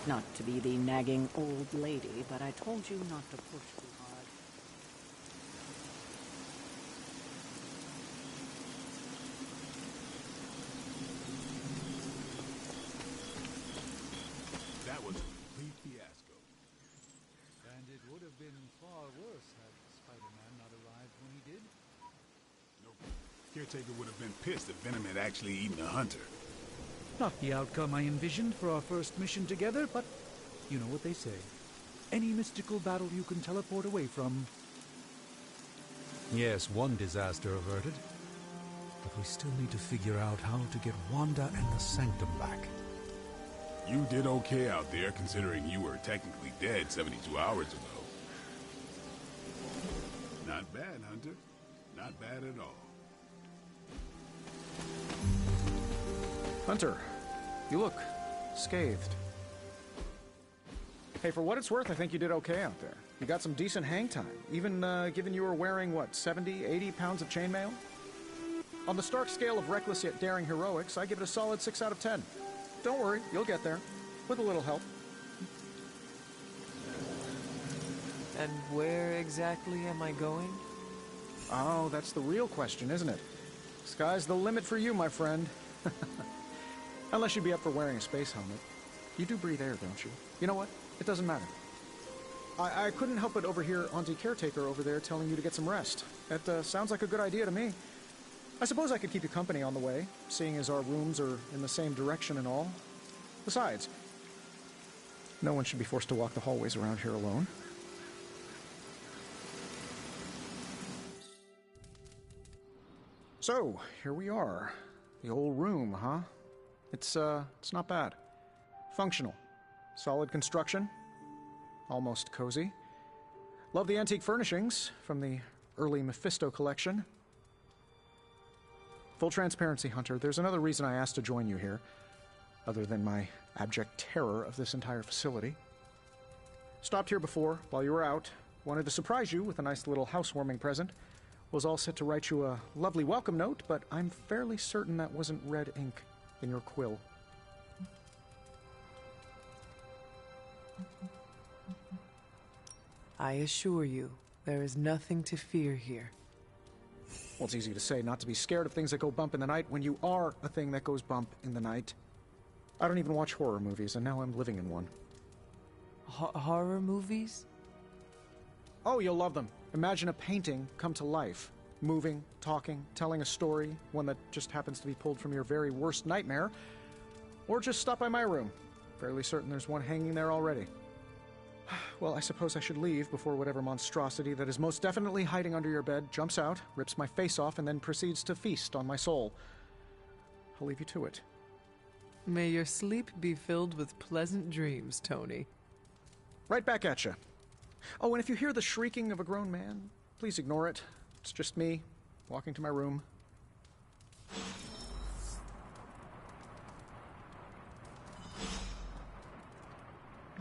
Not to be the nagging old lady, but I told you not to push too hard. That was a complete fiasco. And it would have been far worse had Spider-Man not arrived when he did. Nope. Caretaker would have been pissed if Venom had actually eaten a hunter. Not the outcome I envisioned for our first mission together, but you know what they say. Any mystical battle you can teleport away from. Yes, one disaster averted. But we still need to figure out how to get Wanda and the Sanctum back. You did okay out there, considering you were technically dead 72 hours ago. Not bad, Hunter. Not bad at all. Hunter, you look scathed. Hey, for what it's worth, I think you did okay out there. You got some decent hang time, even given you were wearing, what, 70, 80 pounds of chainmail? On the Stark scale of reckless yet daring heroics, I give it a solid 6 out of 10. Don't worry, you'll get there. With a little help. And where exactly am I going? Oh, that's the real question, isn't it? Sky's the limit for you, my friend. Unless you'd be up for wearing a space helmet. You do breathe air, don't you? You know what? It doesn't matter. I couldn't help but overhear Auntie Caretaker over there telling you to get some rest. That sounds like a good idea to me. I suppose I could keep you company on the way, seeing as our rooms are in the same direction and all. Besides, no one should be forced to walk the hallways around here alone. So, here we are. The old room, huh? It's not bad. Functional. Solid construction. Almost cozy. Love the antique furnishings from the early Mephisto collection. Full transparency, Hunter, there's another reason I asked to join you here, other than my abject terror of this entire facility. Stopped here before, while you were out. Wanted to surprise you with a nice little housewarming present. Was all set to write you a lovely welcome note, but I'm fairly certain that wasn't red ink in your quill. I assure you, there is nothing to fear here. Well, it's easy to say not to be scared of things that go bump in the night when you are a thing that goes bump in the night. I don't even watch horror movies, and now I'm living in one. Horror movies? Oh, you'll love them. Imagine a painting come to life. Moving, talking, telling a story, one that just happens to be pulled from your very worst nightmare. Or just stop by my room. Fairly certain there's one hanging there already. Well, I suppose I should leave before whatever monstrosity that is most definitely hiding under your bed jumps out, rips my face off, and then proceeds to feast on my soul. I'll leave you to it. May your sleep be filled with pleasant dreams, Tony. Right back at you. Oh, and if you hear the shrieking of a grown man, please ignore it. It's just me, walking to my room.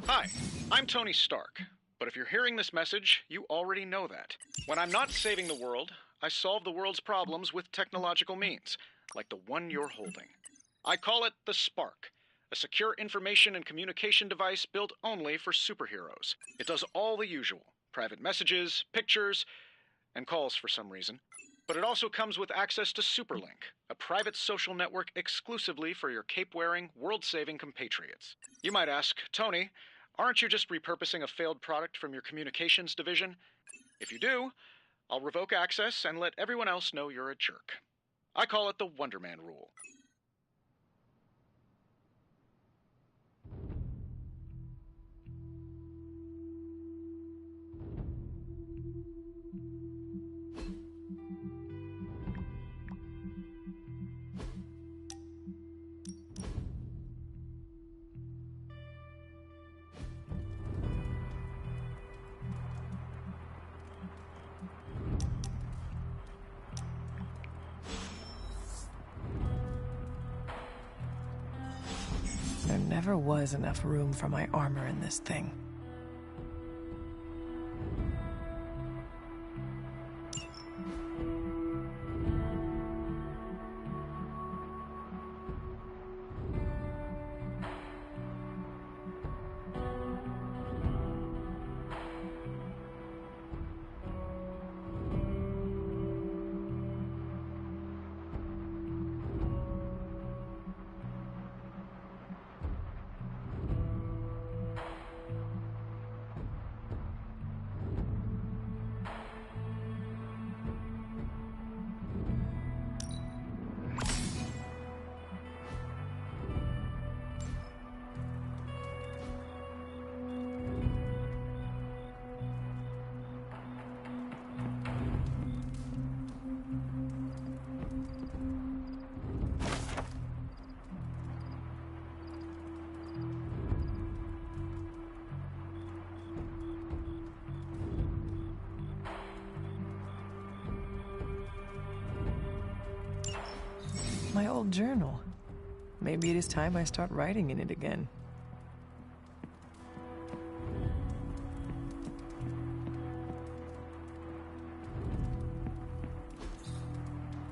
Hi, I'm Tony Stark. But if you're hearing this message, you already know that. When I'm not saving the world, I solve the world's problems with technological means, like the one you're holding. I call it the Spark, a secure information and communication device built only for superheroes. It does all the usual, private messages, pictures, and calls for some reason. But it also comes with access to Superlink, a private social network exclusively for your cape-wearing, world-saving compatriots. You might ask, Tony, aren't you just repurposing a failed product from your communications division? If you do, I'll revoke access and let everyone else know you're a jerk. I call it the Wonder Man rule. There never was enough room for my armor in this thing. My old journal. Maybe it is time I start writing in it again.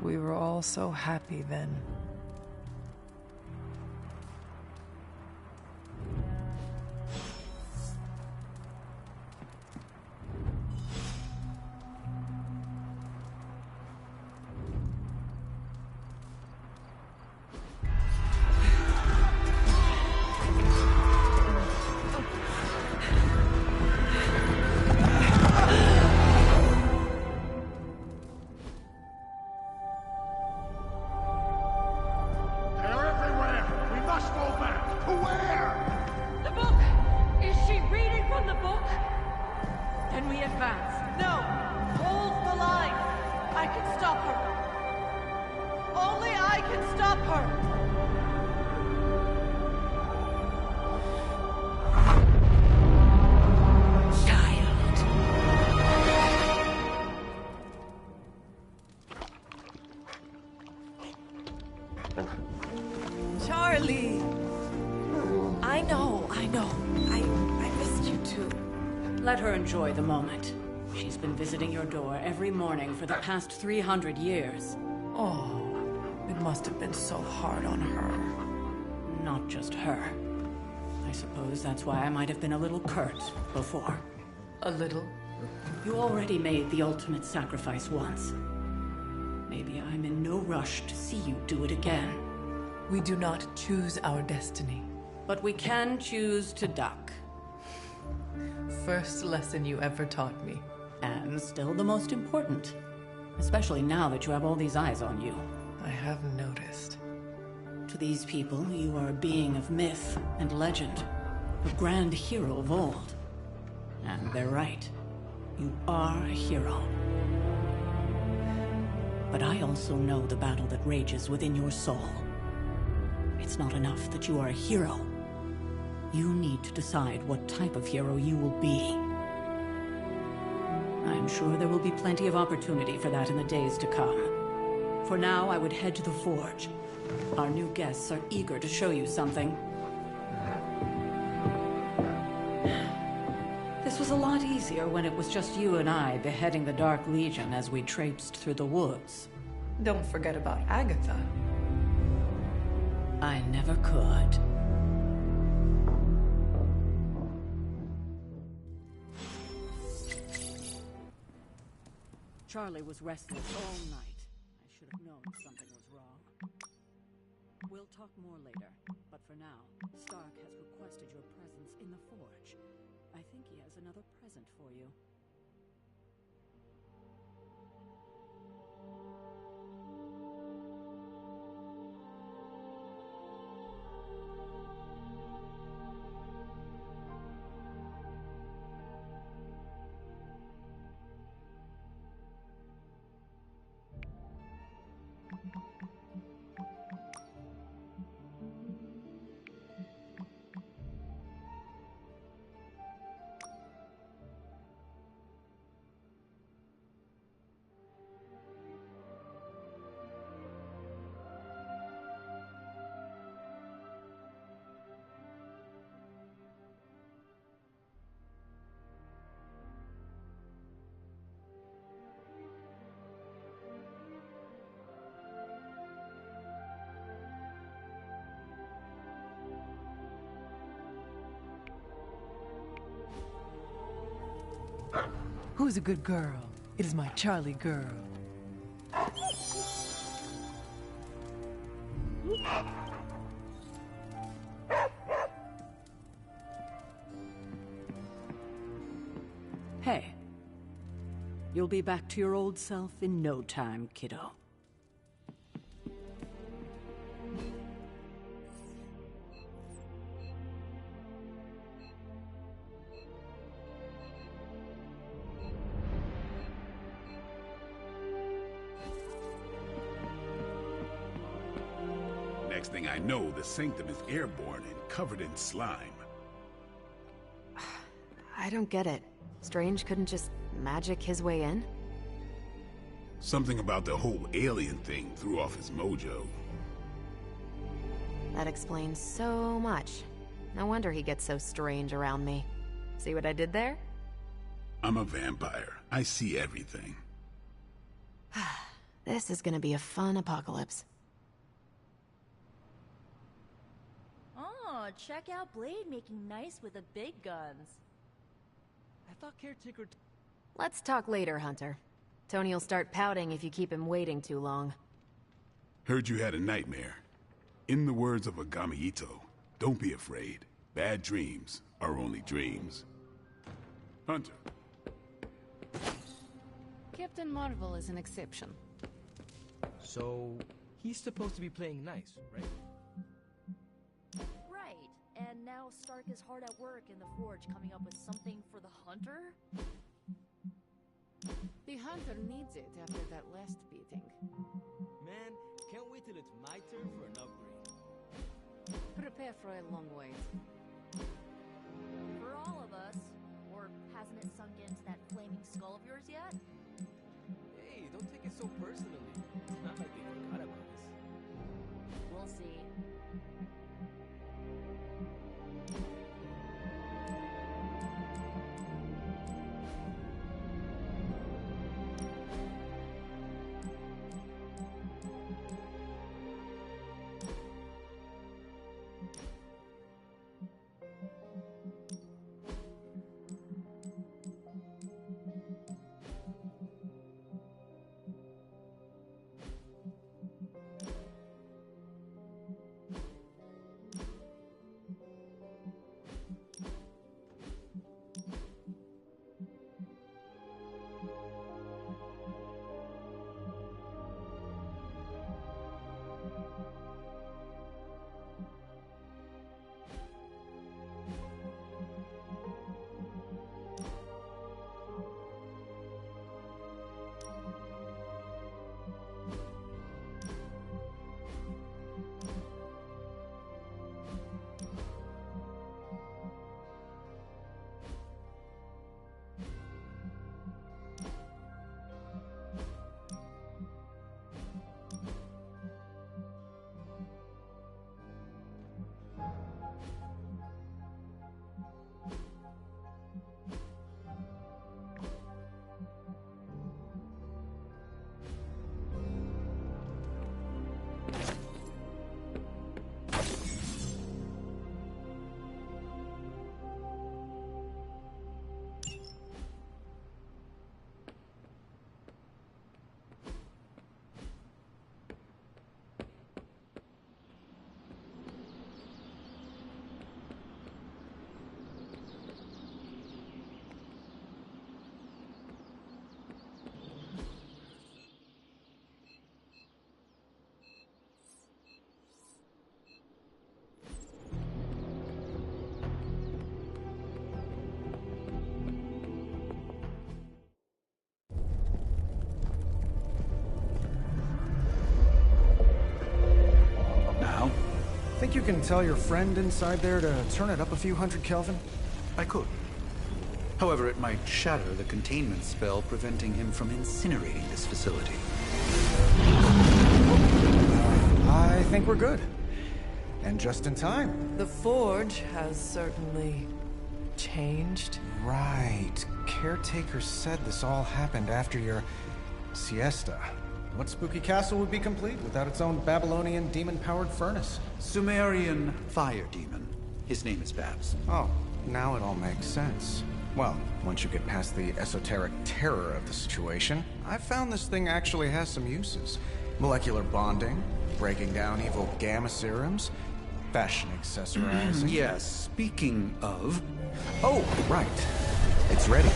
We were all so happy then. Charlie! I know. I missed you too. Let her enjoy the moment. She's been visiting your door every morning for the past 300 years. Oh, it must have been so hard on her. Not just her. I suppose that's why I might have been a little curt before. A little? You already made the ultimate sacrifice once. Maybe I'm in no rush to see you do it again. We do not choose our destiny. But we can choose to duck. First lesson you ever taught me. And still the most important. Especially now that you have all these eyes on you. I have noticed. To these people, you are a being of myth and legend. A grand hero of old. And they're right. You are a hero. But I also know the battle that rages within your soul. It's not enough that you are a hero. You need to decide what type of hero you will be. I'm sure there will be plenty of opportunity for that in the days to come. For now, I would head to the Forge. Our new guests are eager to show you something. This was a lot easier when it was just you and I beheading the Dark Legion as we traipsed through the woods. Don't forget about Agatha. I never could. Charlie was restless all night. I should have known something was wrong. We'll talk more later, but for now, Stark has requested your presence in the Forge. I think he has another present for you. Who's a good girl? It is my Charlie girl. Hey. You'll be back to your old self in no time, kiddo. Next thing I know, the Sanctum is airborne and covered in slime. I don't get it. Strange couldn't just magic his way in? Something about the whole alien thing threw off his mojo. That explains so much. No wonder he gets so strange around me. See what I did there? I'm a vampire. I see everything. This is gonna be a fun apocalypse. Oh, check out Blade making nice with the big guns. I thought Caretaker... Let's talk later, Hunter. Tony'll start pouting if you keep him waiting too long. Heard you had a nightmare. In the words of Agami Ito, don't be afraid. Bad dreams are only dreams. Hunter. Captain Marvel is an exception. So, he's supposed to be playing nice, right? Right, and now Stark is hard at work in the Forge coming up with something for the Hunter? The Hunter needs it after that last beating. Man, can't wait till it's my turn for an upgrade. Prepare for a long wait. For all of us. Or hasn't it sunk into that flaming skull of yours yet? Hey, don't take it so personally. It's not like they forgot about us. We'll see. Think you can tell your friend inside there to turn it up a few hundred Kelvin? I could. However, it might shatter the containment spell preventing him from incinerating this facility. I think we're good. And just in time. The Forge has certainly changed. Right. Caretaker said this all happened after your siesta. What spooky castle would be complete without its own Babylonian demon-powered furnace? Sumerian fire demon. His name is Babs. Oh, now it all makes sense. Well, once you get past the esoteric terror of the situation, I've found this thing actually has some uses. Molecular bonding, breaking down evil gamma serums, fashion accessorizing. Yes, speaking of... Oh, right. It's ready.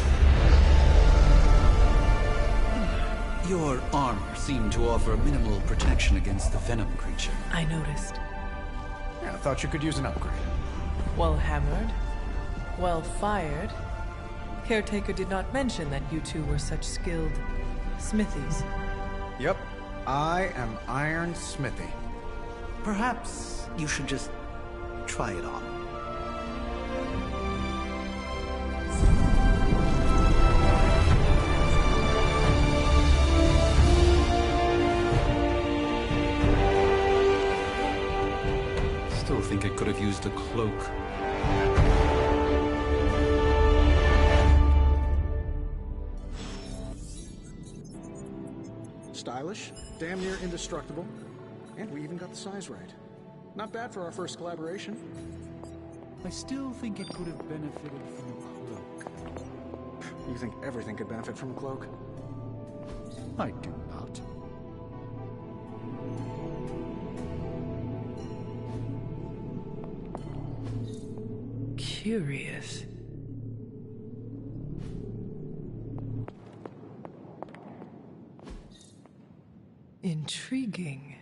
Your armor seemed to offer minimal protection against the venom creature. I noticed. Yeah, I thought you could use an upgrade. Well hammered, well fired. Caretaker did not mention that you two were such skilled smithies. Yep, I am Iron Smithy. Perhaps you should just try it on. still think it could have used a cloak. Stylish, damn near indestructible, and we even got the size right. Not bad for our first collaboration. I still think it could have benefited from a cloak. You think everything could benefit from a cloak? I do not. Curious. Intriguing.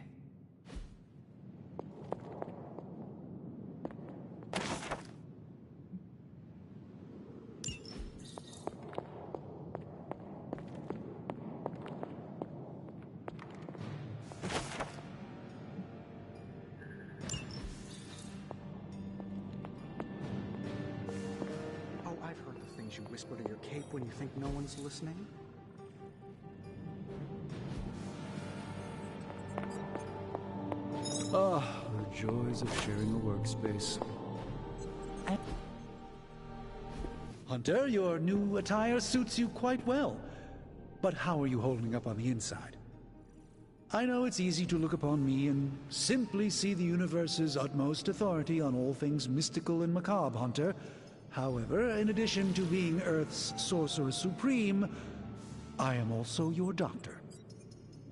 Oh, I've heard the things you whisper to your cape when you think no one's listening. Ah, the joys of sharing a workspace. Hunter, your new attire suits you quite well. But how are you holding up on the inside? I know it's easy to look upon me and simply see the universe's utmost authority on all things mystical and macabre, Hunter. However, in addition to being Earth's Sorcerer Supreme, I am also your doctor.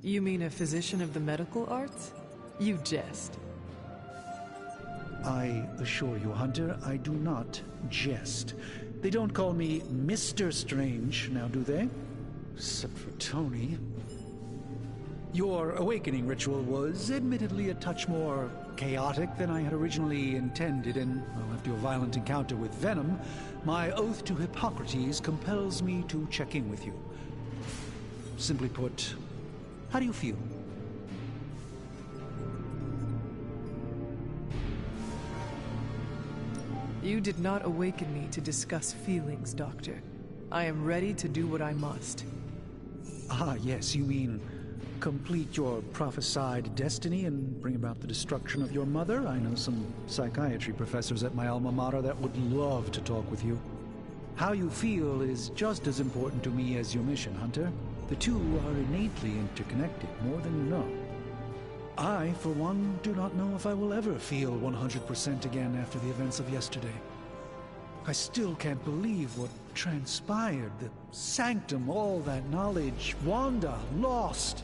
You mean a physician of the medical arts? You jest. I assure you, Hunter, I do not jest. They don't call me Mr. Strange, now do they? Except for Tony. Your awakening ritual was admittedly a touch more chaotic than I had originally intended, and well, after your violent encounter with Venom, my oath to Hippocrates compels me to check in with you. Simply put, how do you feel? You did not awaken me to discuss feelings, Doctor. I am ready to do what I must. Ah, yes, you mean complete your prophesied destiny and bring about the destruction of your mother? I know some psychiatry professors at my alma mater that would love to talk with you. How you feel is just as important to me as your mission, Hunter. The two are innately interconnected, more than you know. I, for one, do not know if I will ever feel 100% again after the events of yesterday. I still can't believe what transpired. The sanctum, all that knowledge, Wanda, lost.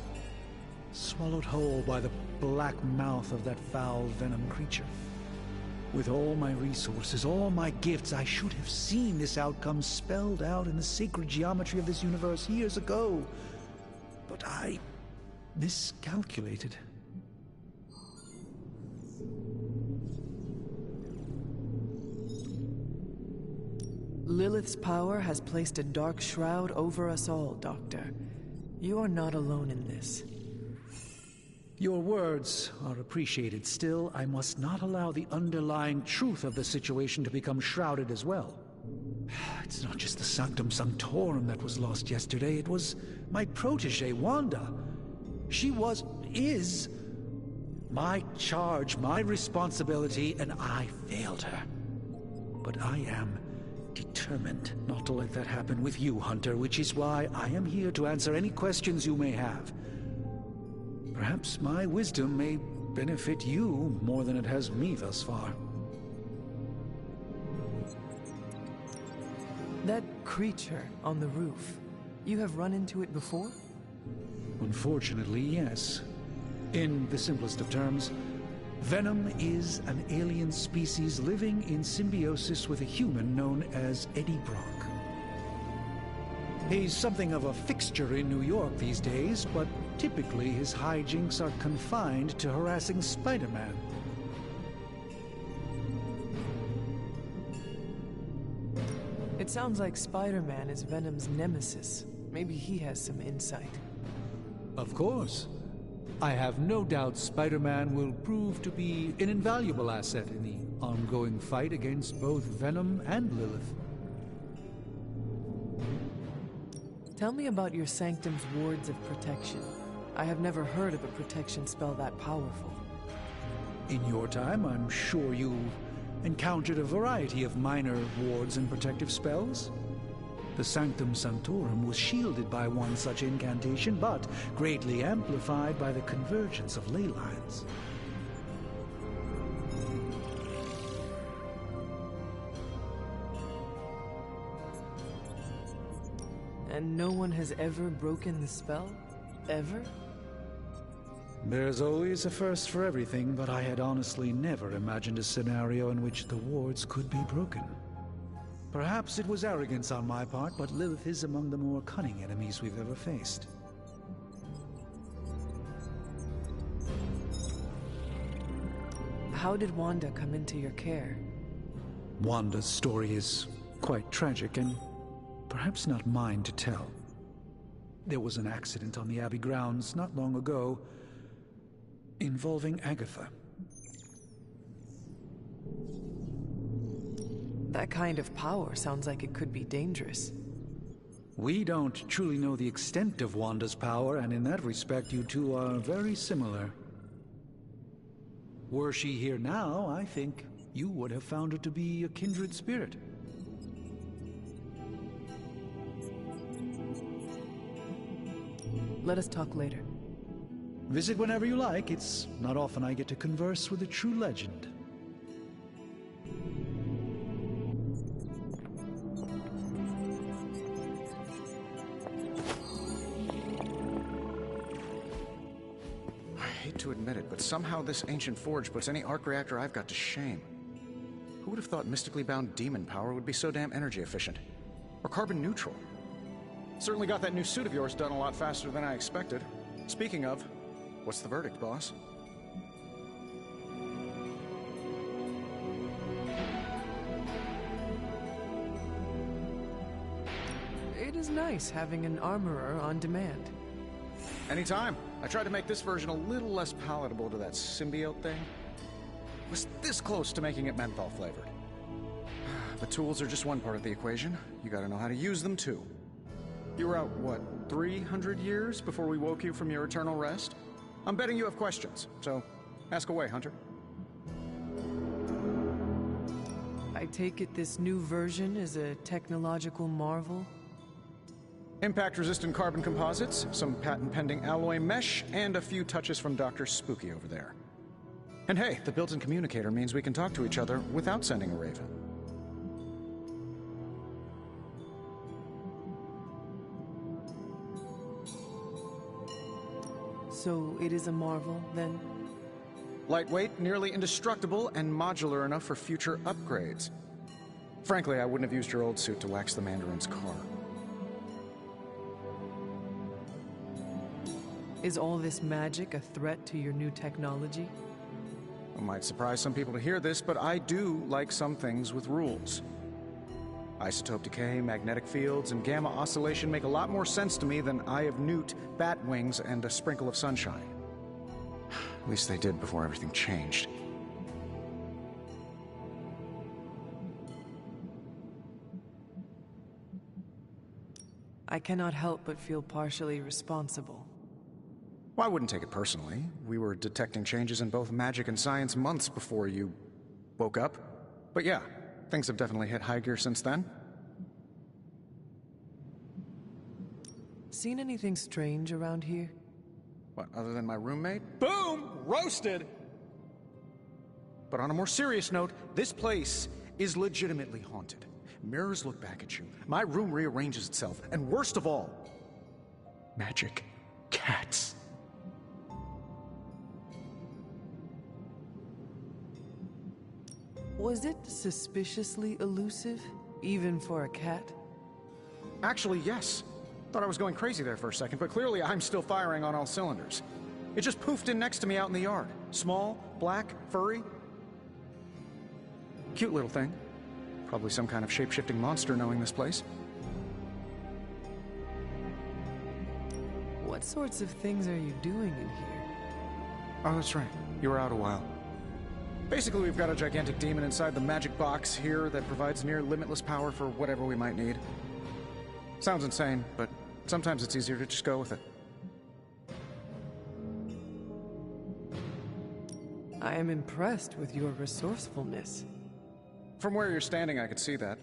Swallowed whole by the black mouth of that foul Venom creature. With all my resources, all my gifts, I should have seen this outcome spelled out in the sacred geometry of this universe years ago. But I miscalculated. Lilith's power has placed a dark shroud over us all, Doctor. You are not alone in this. Your words are appreciated. Still, I must not allow the underlying truth of the situation to become shrouded as well. It's not just the Sanctum Sanctorum that was lost yesterday. It was my protege, Wanda. She is my charge, my responsibility, and I failed her. But I am determined not to let that happen with you, Hunter, which is why I am here to answer any questions you may have. Perhaps my wisdom may benefit you more than it has me thus far. That creature on the roof, you have run into it before? Unfortunately, yes. In the simplest of terms, Venom is an alien species living in symbiosis with a human known as Eddie Brock. He's something of a fixture in New York these days, but typically his hijinks are confined to harassing Spider-Man. It sounds like Spider-Man is Venom's nemesis. Maybe he has some insight. Of course. I have no doubt Spider-Man will prove to be an invaluable asset in the ongoing fight against both Venom and Lilith. Tell me about your Sanctum's wards of protection. I have never heard of a protection spell that powerful. In your time, I'm sure you encountered a variety of minor wards and protective spells. The Sanctum Sanctorum was shielded by one such incantation, but greatly amplified by the convergence of ley lines. And no one has ever broken the spell? Ever? There's always a first for everything, but I had honestly never imagined a scenario in which the wards could be broken. Perhaps it was arrogance on my part, but Lilith is among the more cunning enemies we've ever faced. How did Wanda come into your care? Wanda's story is quite tragic and perhaps not mine to tell. There was an accident on the Abbey grounds not long ago involving Agatha. That kind of power sounds like it could be dangerous. We don't truly know the extent of Wanda's power, and in that respect, you two are very similar. Were she here now, I think you would have found her to be a kindred spirit. Let us talk later. Visit whenever you like. It's not often I get to converse with a true legend. I hate to admit it, but somehow this ancient forge puts any arc reactor I've got to shame. Who would have thought mystically bound demon power would be so damn energy efficient? Or carbon neutral? Certainly got that new suit of yours done a lot faster than I expected. Speaking of, what's the verdict, boss? It is nice having an armorer on demand. Anytime. I tried to make this version a little less palatable to that symbiote thing. It was this close to making it menthol flavored. The tools are just one part of the equation. You gotta know how to use them too. You were out, what, 300 years before we woke you from your eternal rest? I'm betting you have questions, so ask away, Hunter. I take it this new version is a technological marvel? Impact-resistant carbon composites, some patent-pending alloy mesh, and a few touches from Dr. Spooky over there. And hey, the built-in communicator means we can talk to each other without sending a raven. So it is a marvel, then? Lightweight, nearly indestructible, and modular enough for future upgrades. Frankly, I wouldn't have used your old suit to wax the Mandarin's car. Is all this magic a threat to your new technology? It might surprise some people to hear this, but I do like some things with rules. Isotope decay, magnetic fields, and gamma oscillation make a lot more sense to me than Eye of Newt, bat wings, and a sprinkle of sunshine. At least they did before everything changed. I cannot help but feel partially responsible. Well, I wouldn't take it personally. We were detecting changes in both magic and science months before you woke up. But yeah, things have definitely hit high gear since then. Seen anything strange around here? What, other than my roommate? Boom! Roasted! But on a more serious note, this place is legitimately haunted. Mirrors look back at you, my room rearranges itself, and worst of all, magic cats. Was it suspiciously elusive, even for a cat? Actually, yes. Thought I was going crazy there for a second, but clearly I'm still firing on all cylinders. It just poofed in next to me out in the yard. Small, black, furry. Cute little thing. Probably some kind of shape-shifting monster knowing this place. What sorts of things are you doing in here? Oh, that's right. You were out a while. Basically, we've got a gigantic demon inside the magic box here that provides near limitless power for whatever we might need. Sounds insane, but sometimes it's easier to just go with it. I am impressed with your resourcefulness. From where you're standing, I could see that.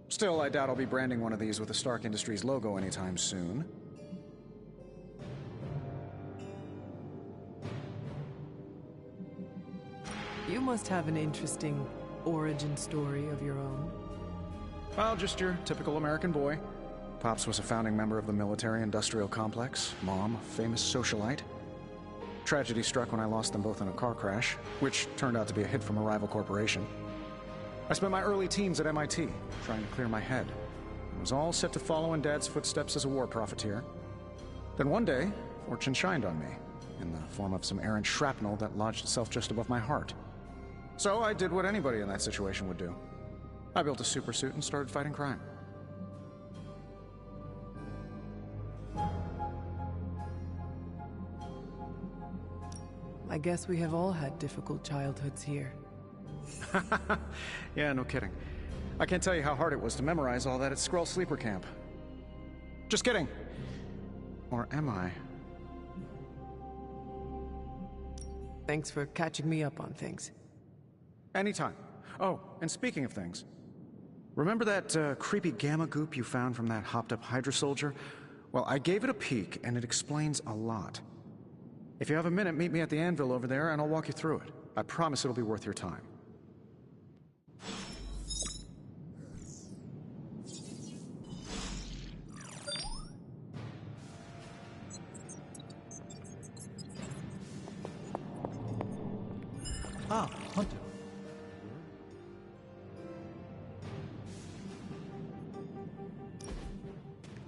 Still, I doubt I'll be branding one of these with the Stark Industries logo anytime soon. You must have an interesting origin story of your own. Well, just your typical American boy. Pops was a founding member of the military-industrial complex. Mom, a famous socialite. Tragedy struck when I lost them both in a car crash, which turned out to be a hit from a rival corporation. I spent my early teens at MIT, trying to clear my head. It was all set to follow in Dad's footsteps as a war profiteer. Then one day, fortune shined on me, in the form of some errant shrapnel that lodged itself just above my heart. So I did what anybody in that situation would do. I built a supersuit and started fighting crime. I guess we have all had difficult childhoods here. Yeah, no kidding. I can't tell you how hard it was to memorize all that at Skrull Sleeper Camp. Just kidding. Or am I? Thanks for catching me up on things. Anytime. Oh, and speaking of things, remember that creepy gamma goop you found from that hopped-up Hydra soldier? Well, I gave it a peek, and it explains a lot. If you have a minute, meet me at the anvil over there, and I'll walk you through it. I promise it'll be worth your time. Ah, Hunter.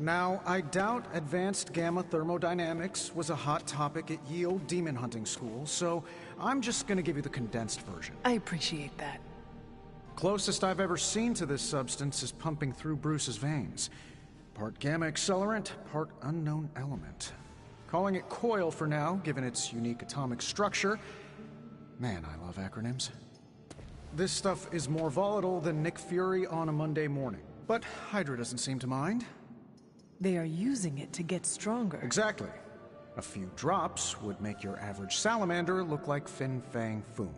Now, I doubt advanced gamma thermodynamics was a hot topic at Ye Olde Demon Hunting School, so I'm just gonna give you the condensed version. I appreciate that. Closest I've ever seen to this substance is pumping through Bruce's veins. Part gamma accelerant, part unknown element. Calling it coil for now, given its unique atomic structure. Man, I love acronyms. This stuff is more volatile than Nick Fury on a Monday morning. But Hydra doesn't seem to mind. They are using it to get stronger. Exactly. A few drops would make your average salamander look like Fin Fang Foom.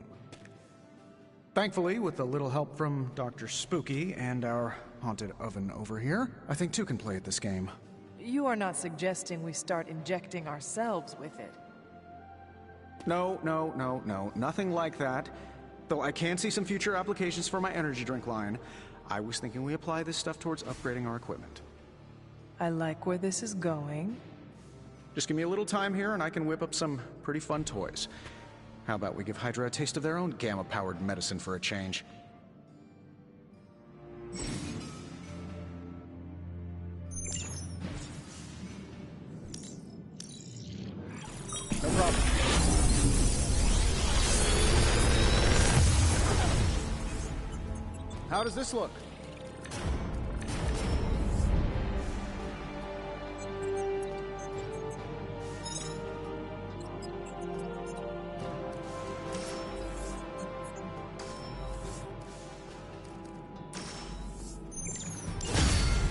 Thankfully, with a little help from Dr. Spooky and our haunted oven over here, I think two can play at this game. You are not suggesting we start injecting ourselves with it. No, nothing like that. Though I can see some future applications for my energy drink line. I was thinking we apply this stuff towards upgrading our equipment. I like where this is going. Just give me a little time here and I can whip up some pretty fun toys. How about we give Hydra a taste of their own gamma-powered medicine for a change? No problem. How does this look?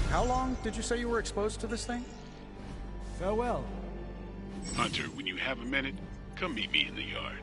How long did you say you were exposed to this thing? Farewell. Hunter, when you have a minute, come meet me in the yard.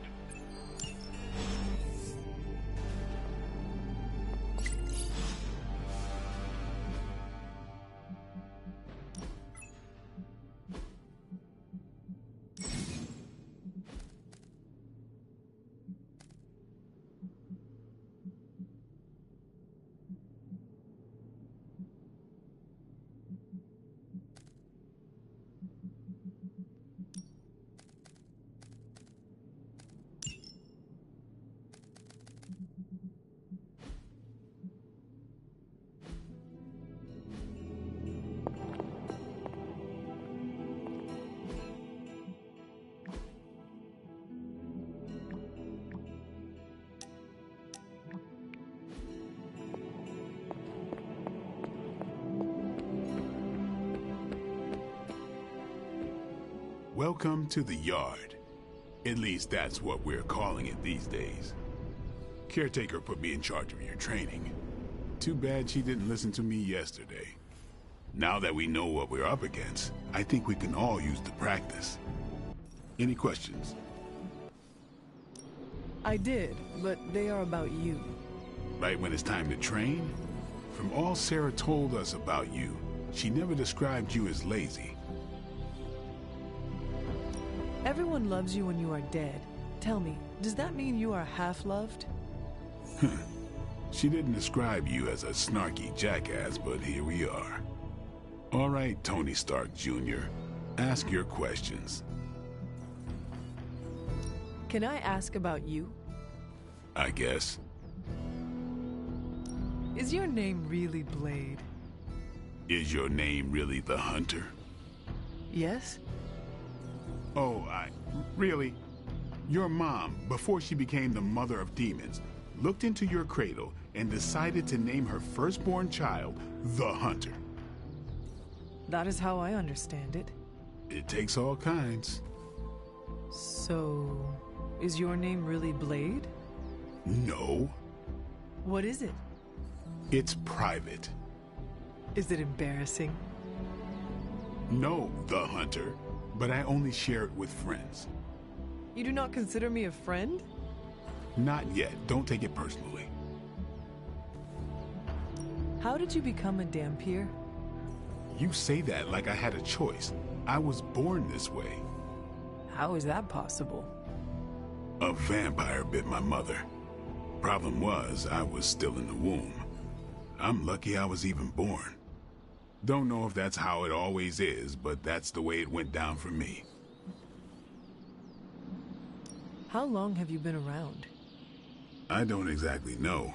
Welcome to the yard. At least that's what we're calling it these days. Caretaker put me in charge of your training. Too bad she didn't listen to me yesterday. Now that we know what we're up against, I think we can all use the practice. Any questions? I did, but they are about you. Right when it's time to train? From all Sarah told us about you, she never described you as lazy. Everyone loves you when you are dead. Tell me, does that mean you are half-loved? She didn't describe you as a snarky jackass, but here we are. All right, Tony Stark Jr., ask your questions. Can I ask about you? I guess. Is your name really Blade? Is your name really the Hunter? Yes? Oh, really? Your mom, before she became the mother of demons, looked into your cradle and decided to name her firstborn child the Hunter. That is how I understand it. It takes all kinds. So, is your name really Blade? No. What is it? It's private. Is it embarrassing? No, the Hunter, but I only share it with friends. You do not consider me a friend? Not yet. Don't take it personally. How did you become a Dhampir? You say that like I had a choice. I was born this way. How is that possible? A vampire bit my mother. Problem was, I was still in the womb. I'm lucky I was even born. Don't know if that's how it always is, but that's the way it went down for me. How long have you been around? I don't exactly know.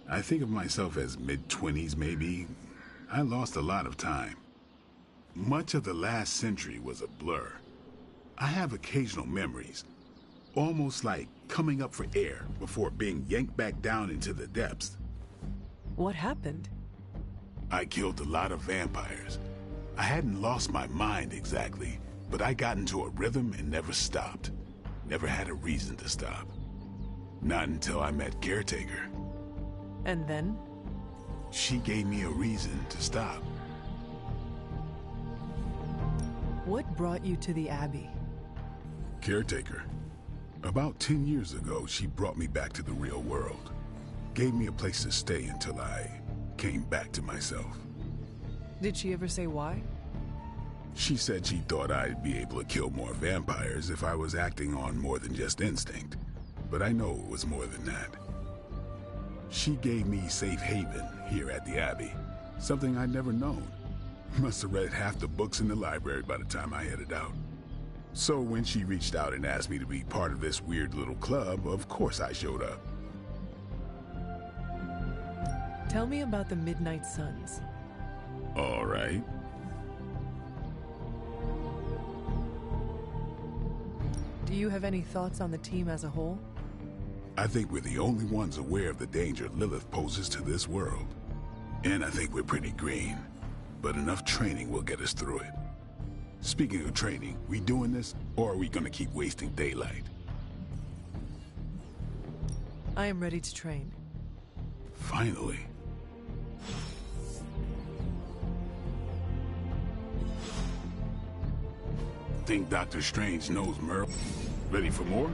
I think of myself as mid-20s, maybe. I lost a lot of time. Much of the last century was a blur. I have occasional memories, almost like coming up for air before being yanked back down into the depths. What happened? I killed a lot of vampires. I hadn't lost my mind exactly, but I got into a rhythm and never stopped. Never had a reason to stop. Not until I met Caretaker. And then? She gave me a reason to stop. What brought you to the Abbey? Caretaker. About 10 years ago, she brought me back to the real world. Gave me a place to stay until I came back to myself. Did she ever say why? She said she thought I'd be able to kill more vampires if I was acting on more than just instinct. But I know it was more than that. She gave me safe haven here at the Abbey. Something I'd never known. Must have read half the books in the library by the time I headed out. So when she reached out and asked me to be part of this weird little club, of course I showed up. Tell me about the Midnight Suns. All right. Do you have any thoughts on the team as a whole? I think we're the only ones aware of the danger Lilith poses to this world. And I think we're pretty green. But enough training will get us through it. Speaking of training, we doing this, or are we gonna keep wasting daylight? I am ready to train. Finally. Think Dr. Strange knows Merle? Ready for more?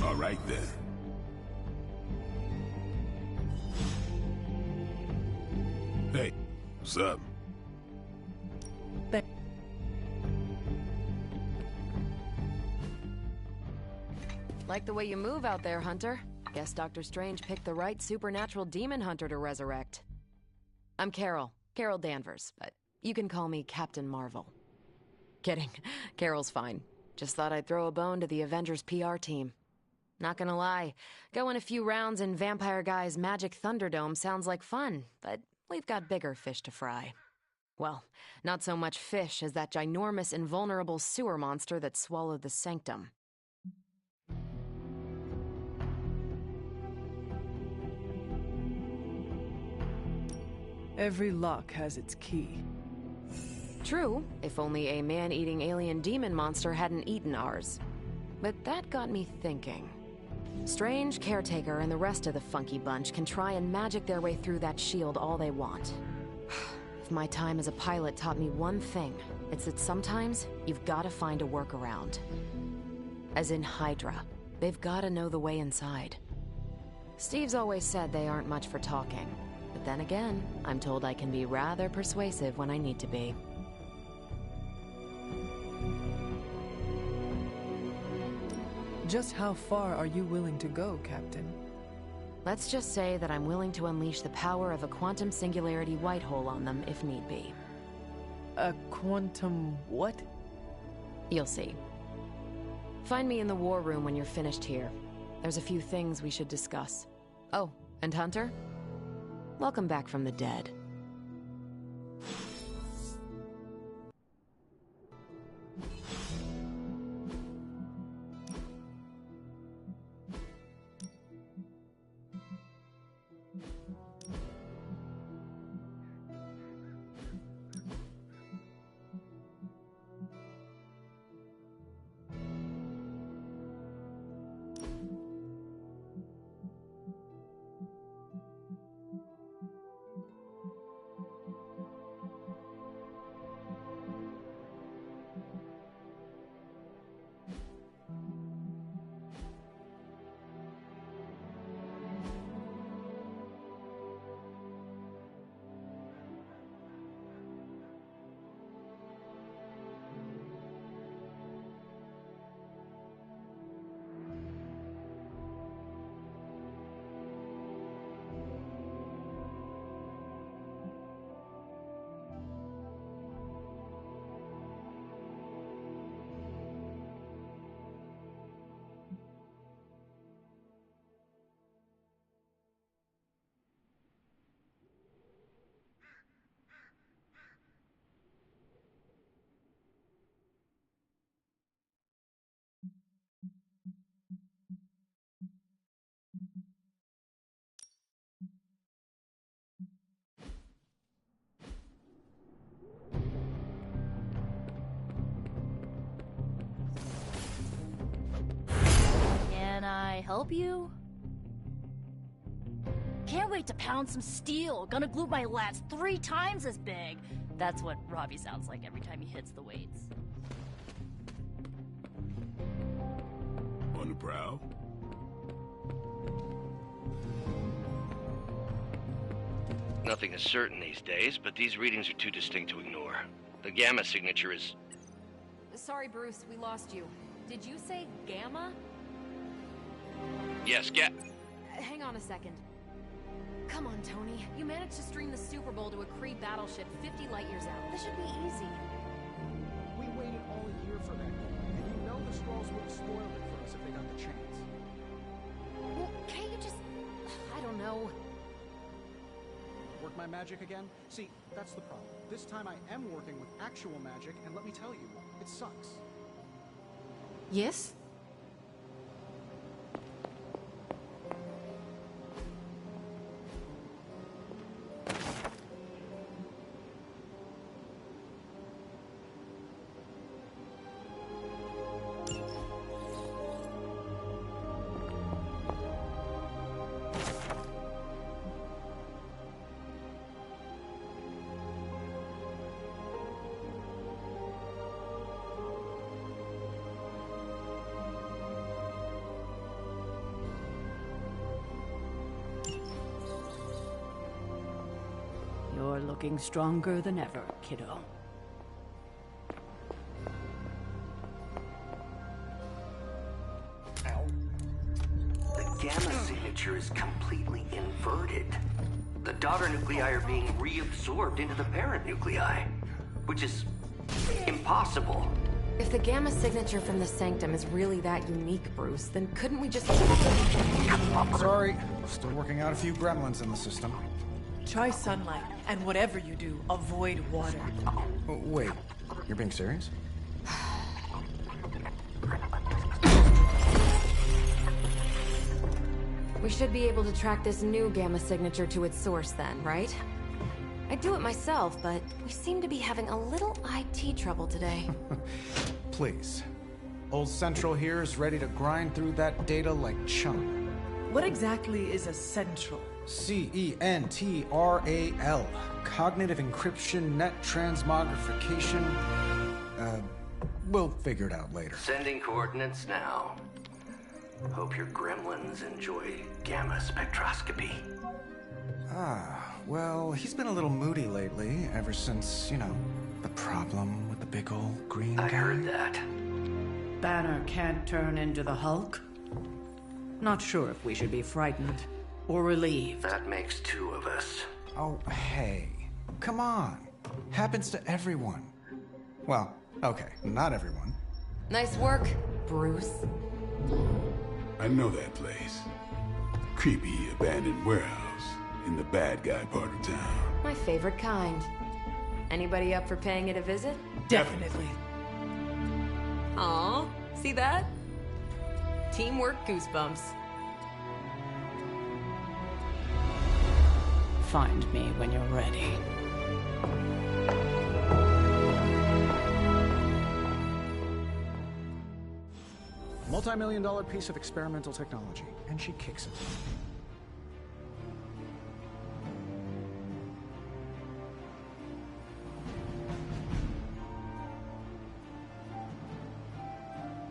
All right then. Hey, what's up? Like the way you move out there, Hunter. Guess Dr. Strange picked the right supernatural demon hunter to resurrect. I'm Carol Danvers, but you can call me Captain Marvel. Kidding, Carol's fine. Just thought I'd throw a bone to the Avengers PR team. Not gonna lie, going a few rounds in Vampire Guy's Magic Thunderdome sounds like fun, but we've got bigger fish to fry. Well, not so much fish as that ginormous invulnerable sewer monster that swallowed the Sanctum. Every lock has its key. True, if only a man-eating alien demon monster hadn't eaten ours. But that got me thinking. Strange, Caretaker, and the rest of the funky bunch can try and magic their way through that shield all they want. If my time as a pilot taught me one thing, it's that sometimes you've got to find a workaround. As in Hydra, they've got to know the way inside. Steve's always said they aren't much for talking, but then again, I'm told I can be rather persuasive when I need to be. Just how far are you willing to go, Captain? Let's just say that I'm willing to unleash the power of a quantum singularity white hole on them if need be. A quantum what? You'll see. Find me in the war room when you're finished here. There's a few things we should discuss. Oh, and Hunter? Welcome back from the dead. Can I help you? Can't wait to pound some steel. Gonna glue my lats 3 times as big. That's what Robbie sounds like every time he hits the weights. On the prowl? Nothing is certain these days, but these readings are too distinct to ignore. The gamma signature is... Sorry, Bruce, we lost you. Did you say Gamma? Yes, Hang on a second. Come on, Tony. You managed to stream the Super Bowl to a Kree battleship 50 light-years out. This should be easy. We waited all year for that, and you know the Skrulls would have spoiled it for us if they got the chance. Well, can't you just... I don't know. Work my magic again? See, that's the problem. This time I am working with actual magic, and let me tell you, it sucks. Yes? You're looking stronger than ever, kiddo. The gamma signature is completely inverted. The daughter nuclei are being reabsorbed into the parent nuclei, which is impossible. If the gamma signature from the Sanctum is really that unique, Bruce, then couldn't we just... Sorry, still working out a few gremlins in the system. Try sunlight, and whatever you do, avoid water. Oh, wait, you're being serious? We should be able to track this new gamma signature to its source then, right? I'd do it myself, but we seem to be having a little IT trouble today. Please. Old Central here is ready to grind through that data like chum. What exactly is a central? CENTRAL. Cognitive encryption, net transmogrification. We'll figure it out later. Sending coordinates now. Hope your gremlins enjoy gamma spectroscopy. Well, he's been a little moody lately, ever since, the problem with the big old green guy. I heard that. Banner can't turn into the Hulk? Not sure if we should be frightened or relieved. That makes two of us. Oh, hey. Come on. Happens to everyone. Well, okay, not everyone. Nice work, Bruce. I know that place. Creepy abandoned warehouse in the bad guy part of town. My favorite kind. Anybody up for paying it a visit? Definitely. Aw, see that? Teamwork goosebumps. Find me when you're ready. Multi-million-dollar piece of experimental technology, and she kicks it.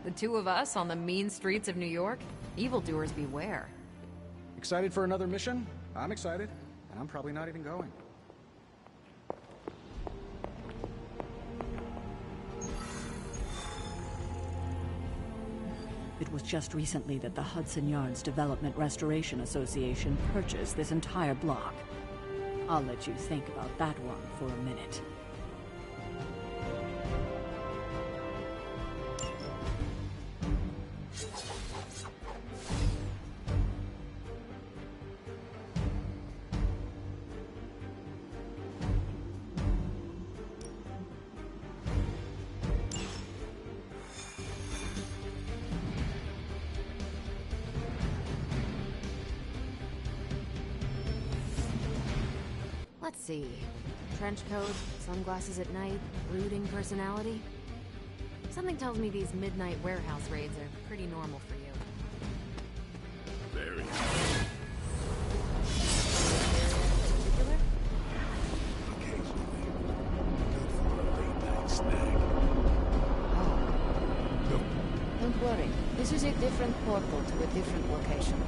The two of us on the mean streets of New York? Evildoers beware. Excited for another mission? I'm excited, and I'm probably not even going. It was just recently that the Hudson Yards Development Restoration Association purchased this entire block. I'll let you think about that one for a minute. Let's see. Trench coat, sunglasses at night, brooding personality. Something tells me these midnight warehouse raids are pretty normal for you. Very. Particular? Occasionally. Good for a late night snack. Don't worry. This is a different portal to a different location.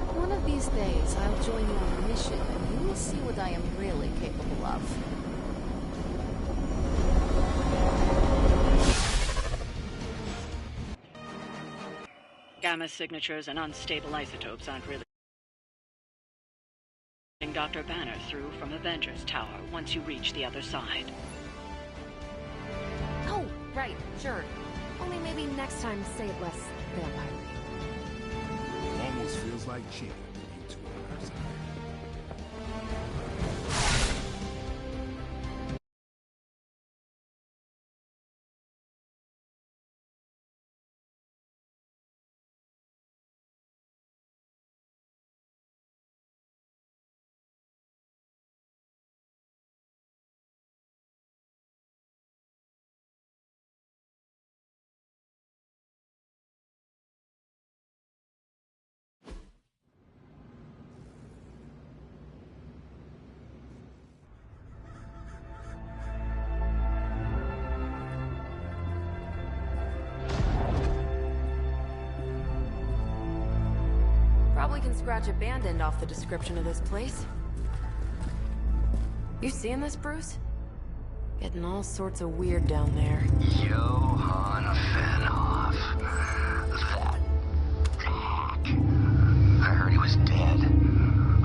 One of these days, I'll join you on a mission, and you will see what I am really capable of. Gamma signatures and unstable isotopes aren't really... Dr. Banner through from Avengers Tower once you reach the other side. Oh, right, sure. Only maybe next time say it less vampire. Almost feels like cheating with you two on our side. Probably can scratch abandoned off the description of this place. You seeing this, Bruce? Getting all sorts of weird down there. Johann Fenhoff. That hack. I heard he was dead.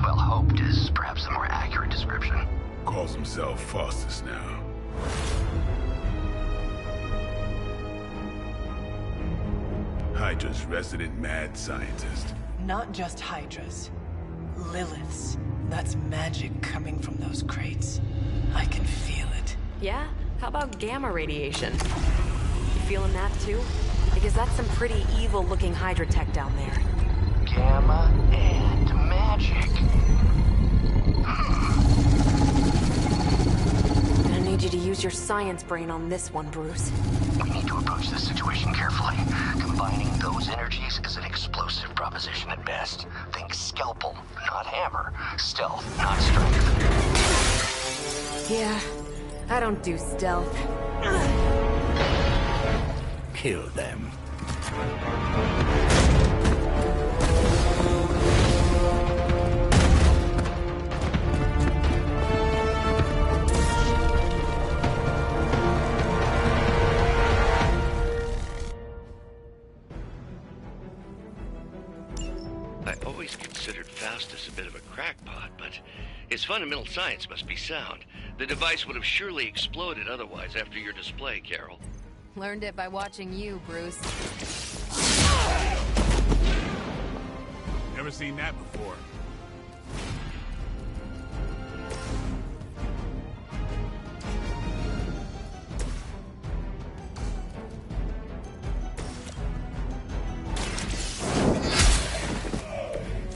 Well, hoped is perhaps a more accurate description. Calls himself Faustus now. Hydra's resident mad scientist. Not just Hydras. Liliths. That's magic coming from those crates. I can feel it. Yeah? How about gamma radiation? You feeling that too? Because that's some pretty evil-looking Hydra tech down there. Gamma and magic. I need you to use use your science brain on this one, Bruce. We need to approach this situation carefully. Combining those energies is an explosive proposition at best. Think scalpel, not hammer. Stealth, not strength. Yeah, I don't do stealth. Kill them. I always considered Faustus a bit of a crackpot, but his fundamental science must be sound. The device would have surely exploded otherwise after your display, Carol. Learned it by watching you, Bruce. Never seen that before.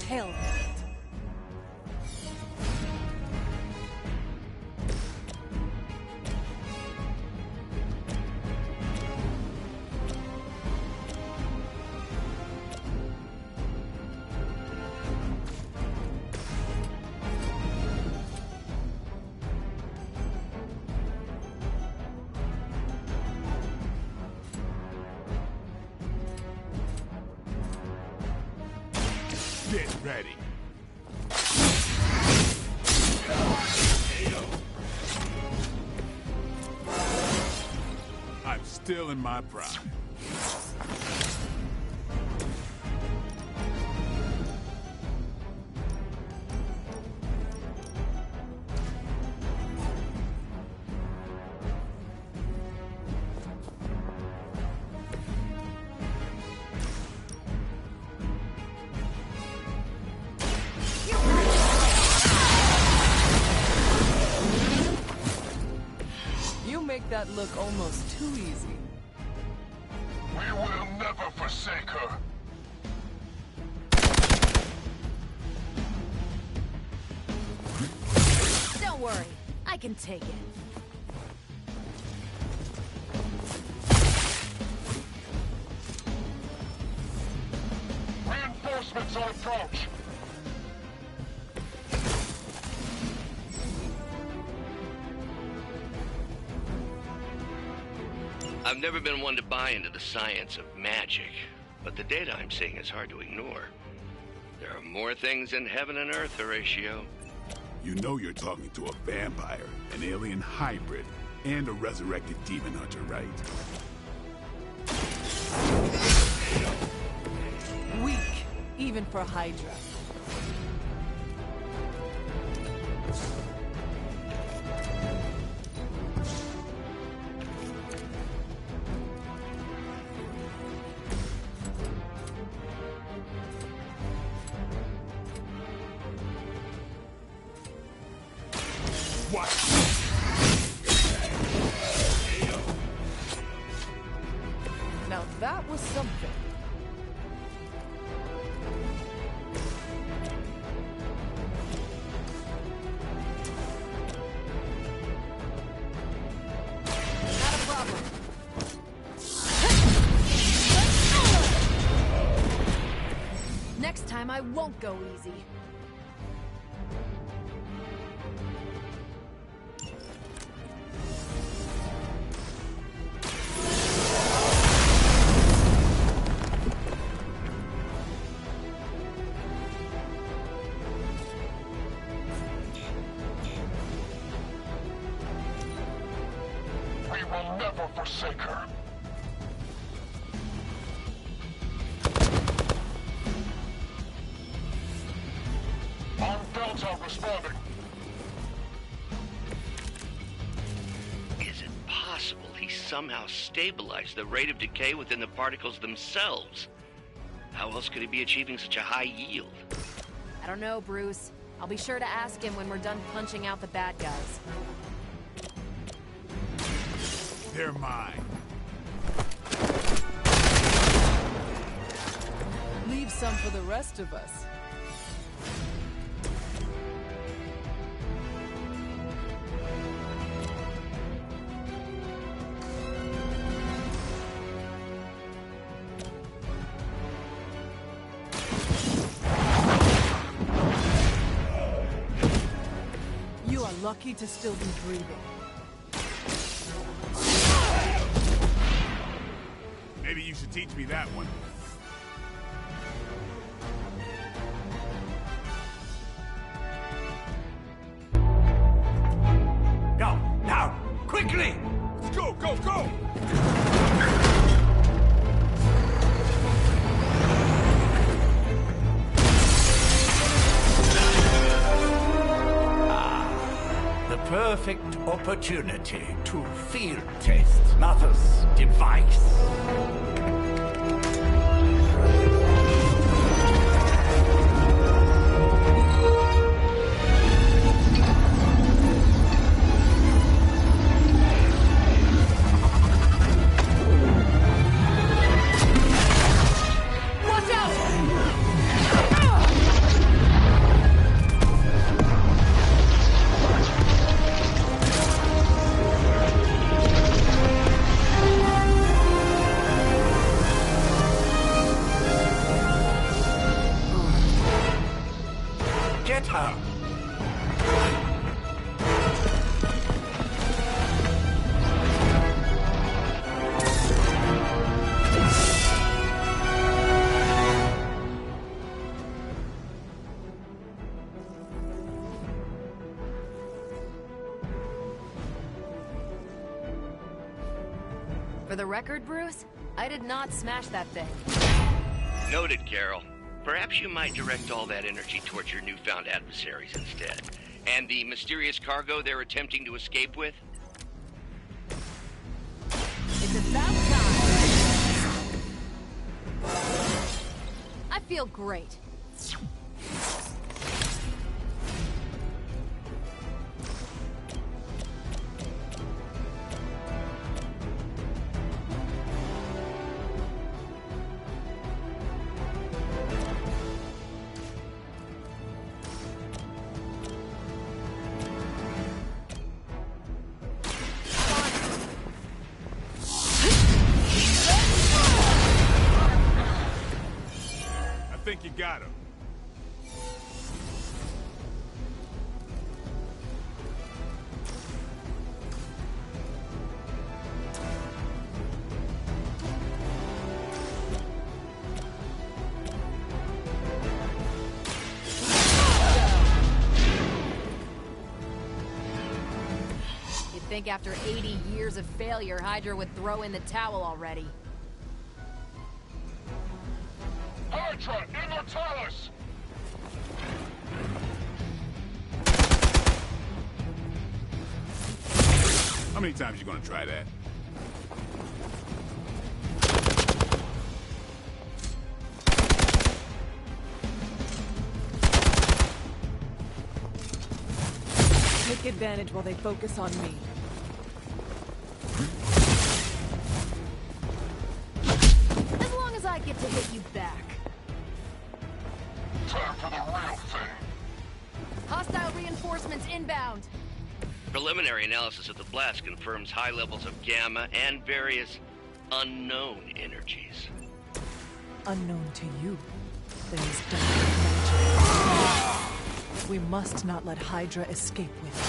Hell. Get ready. I'm still in my prime. You make that look almost too easy. We will never forsake her. Don't worry, I can take it. Reinforcements on approach. I've never been one to buy into the science of magic, but the data I'm seeing is hard to ignore. There are more things in heaven and earth, Horatio. You know you're talking to a vampire, an alien hybrid, and a resurrected demon hunter, right? Weak, even for Hydra. What? Now that was something. Not a problem. Next time I won't go easy. We will never forsake her. Armed belts are responding. Is it possible he somehow stabilized the rate of decay within the particles themselves? How else could he be achieving such a high yield? I don't know, Bruce. I'll be sure to ask him when we're done punching out the bad guys. They're mine. Leave some for the rest of us. lucky to still be breathing. Maybe you should teach me that one. Go, now, quickly! Let's go, go, go! The perfect opportunity to field test Mother's device. Watch out! Get her! For the record, Bruce, I did not smash that thing. Noted, Carol. Perhaps you might direct all that energy towards your newfound adversaries instead. And the mysterious cargo they're attempting to escape with? It's about time. I feel great. I think you got him. You'd think after 80 years of failure, Hydra would throw in the towel already. Hydra, Immortalis! How many times you gonna try that? Take advantage while they focus on me. As long as I get to hit you back. Time for the real thing. Hostile reinforcements inbound. Preliminary analysis of the blast confirms high levels of gamma and various unknown energies. Unknown to you, there is dark magic. We must not let Hydra escape with it.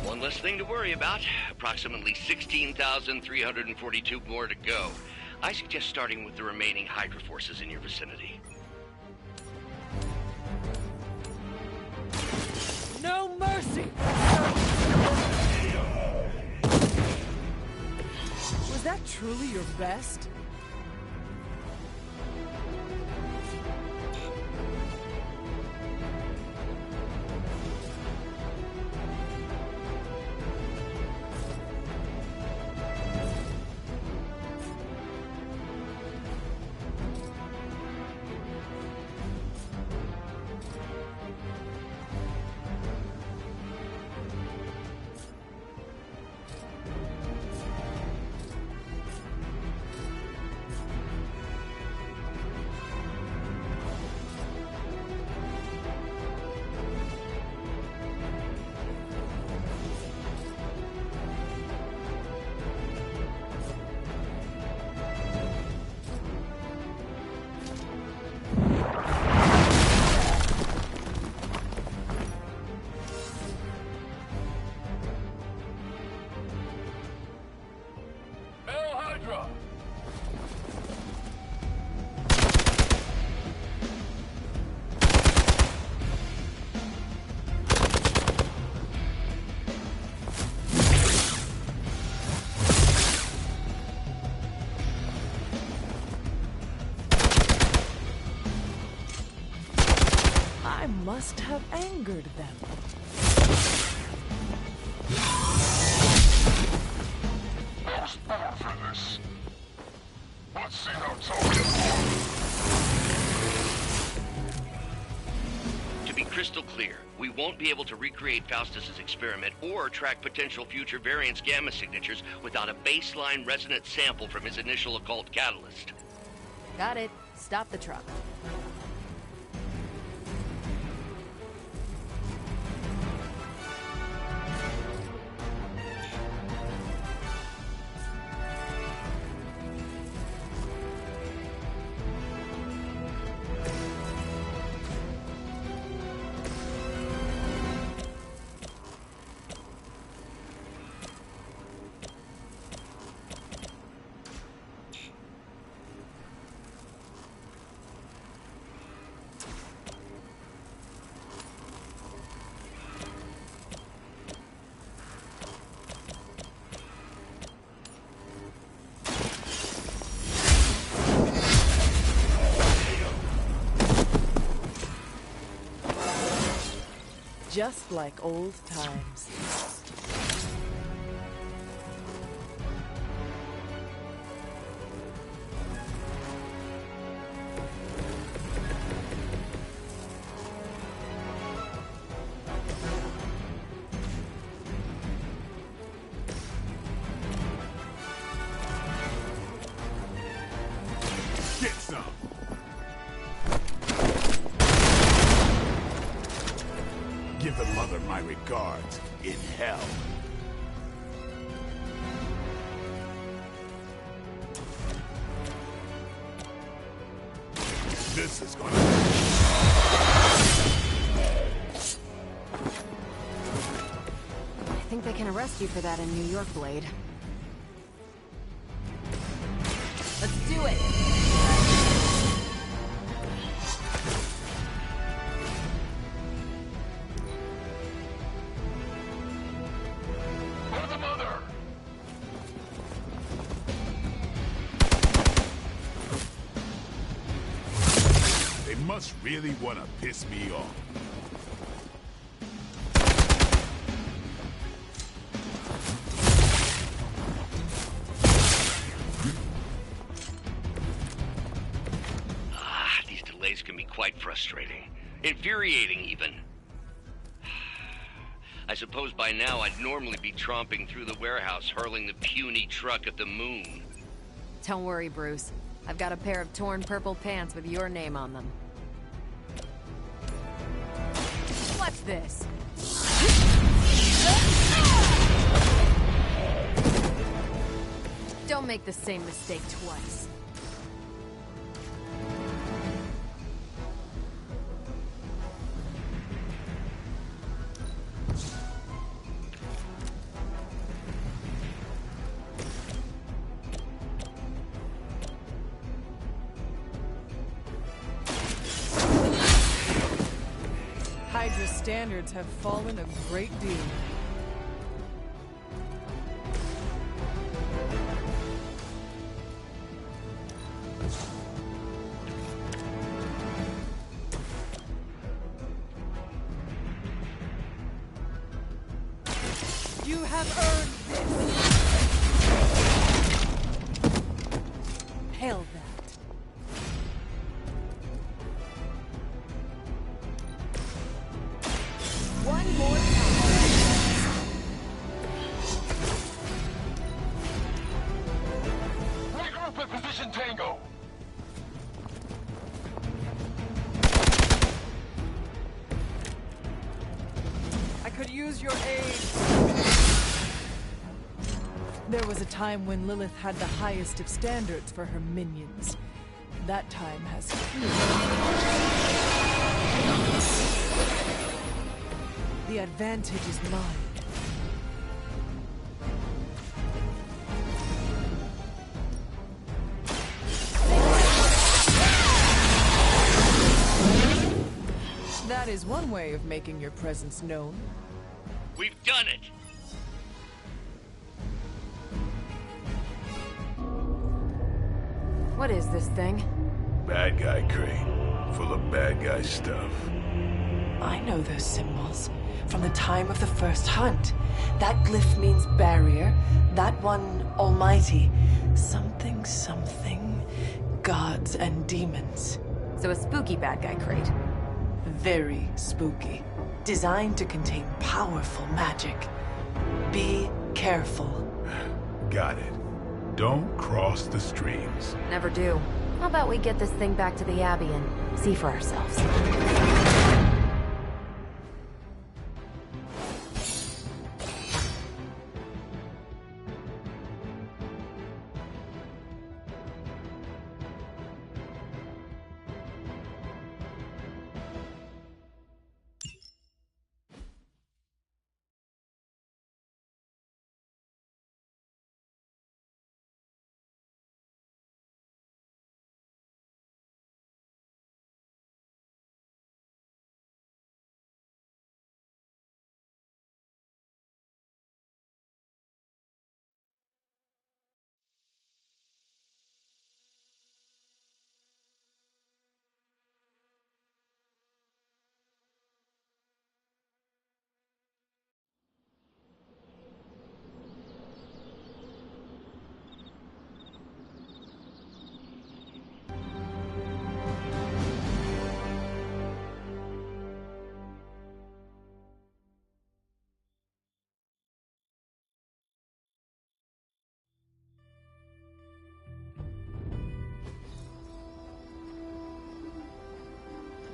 One less thing to worry about. Approximately 16,342 more to go. I suggest starting with the remaining Hydra forces in your vicinity. No mercy! Was that truly your best? must have angered them. I was born for this. Let's see how tough you are. To be crystal clear, we won't be able to recreate Faustus's experiment or track potential future variance gamma signatures without a baseline resonant sample from his initial occult catalyst. Got it. Stop the truck. Just like old times. Get some. Give the mother my regards in hell. This is gonna I think they can arrest you for that in New York, Blade. Let's do it! must really want to piss me off. These delays can be quite frustrating. Infuriating, even. I suppose by now I'd normally be tromping through the warehouse, hurling the puny truck at the moon. Don't worry, Bruce. I've got a pair of torn purple pants with your name on them. Watch this. Don't make the same mistake twice. Hydra's standards have fallen a great deal. You have earned this! Hail that. One more time. Regroup at position Tango. I could use your aid. There was a time when Lilith had the highest of standards for her minions. That time has flew. The advantage is mine. That is one way of making your presence known. We've done it! What is this thing? Bad guy crate, full of bad guy stuff. I know those symbols. From the time of the first hunt. That glyph means barrier. That one, almighty. Something, something. Gods and demons. So a spooky bad guy crate. Very spooky. Designed to contain powerful magic. Be careful. Got it. Don't cross the streams. Never do. How about we get this thing back to the Abbey and see for ourselves?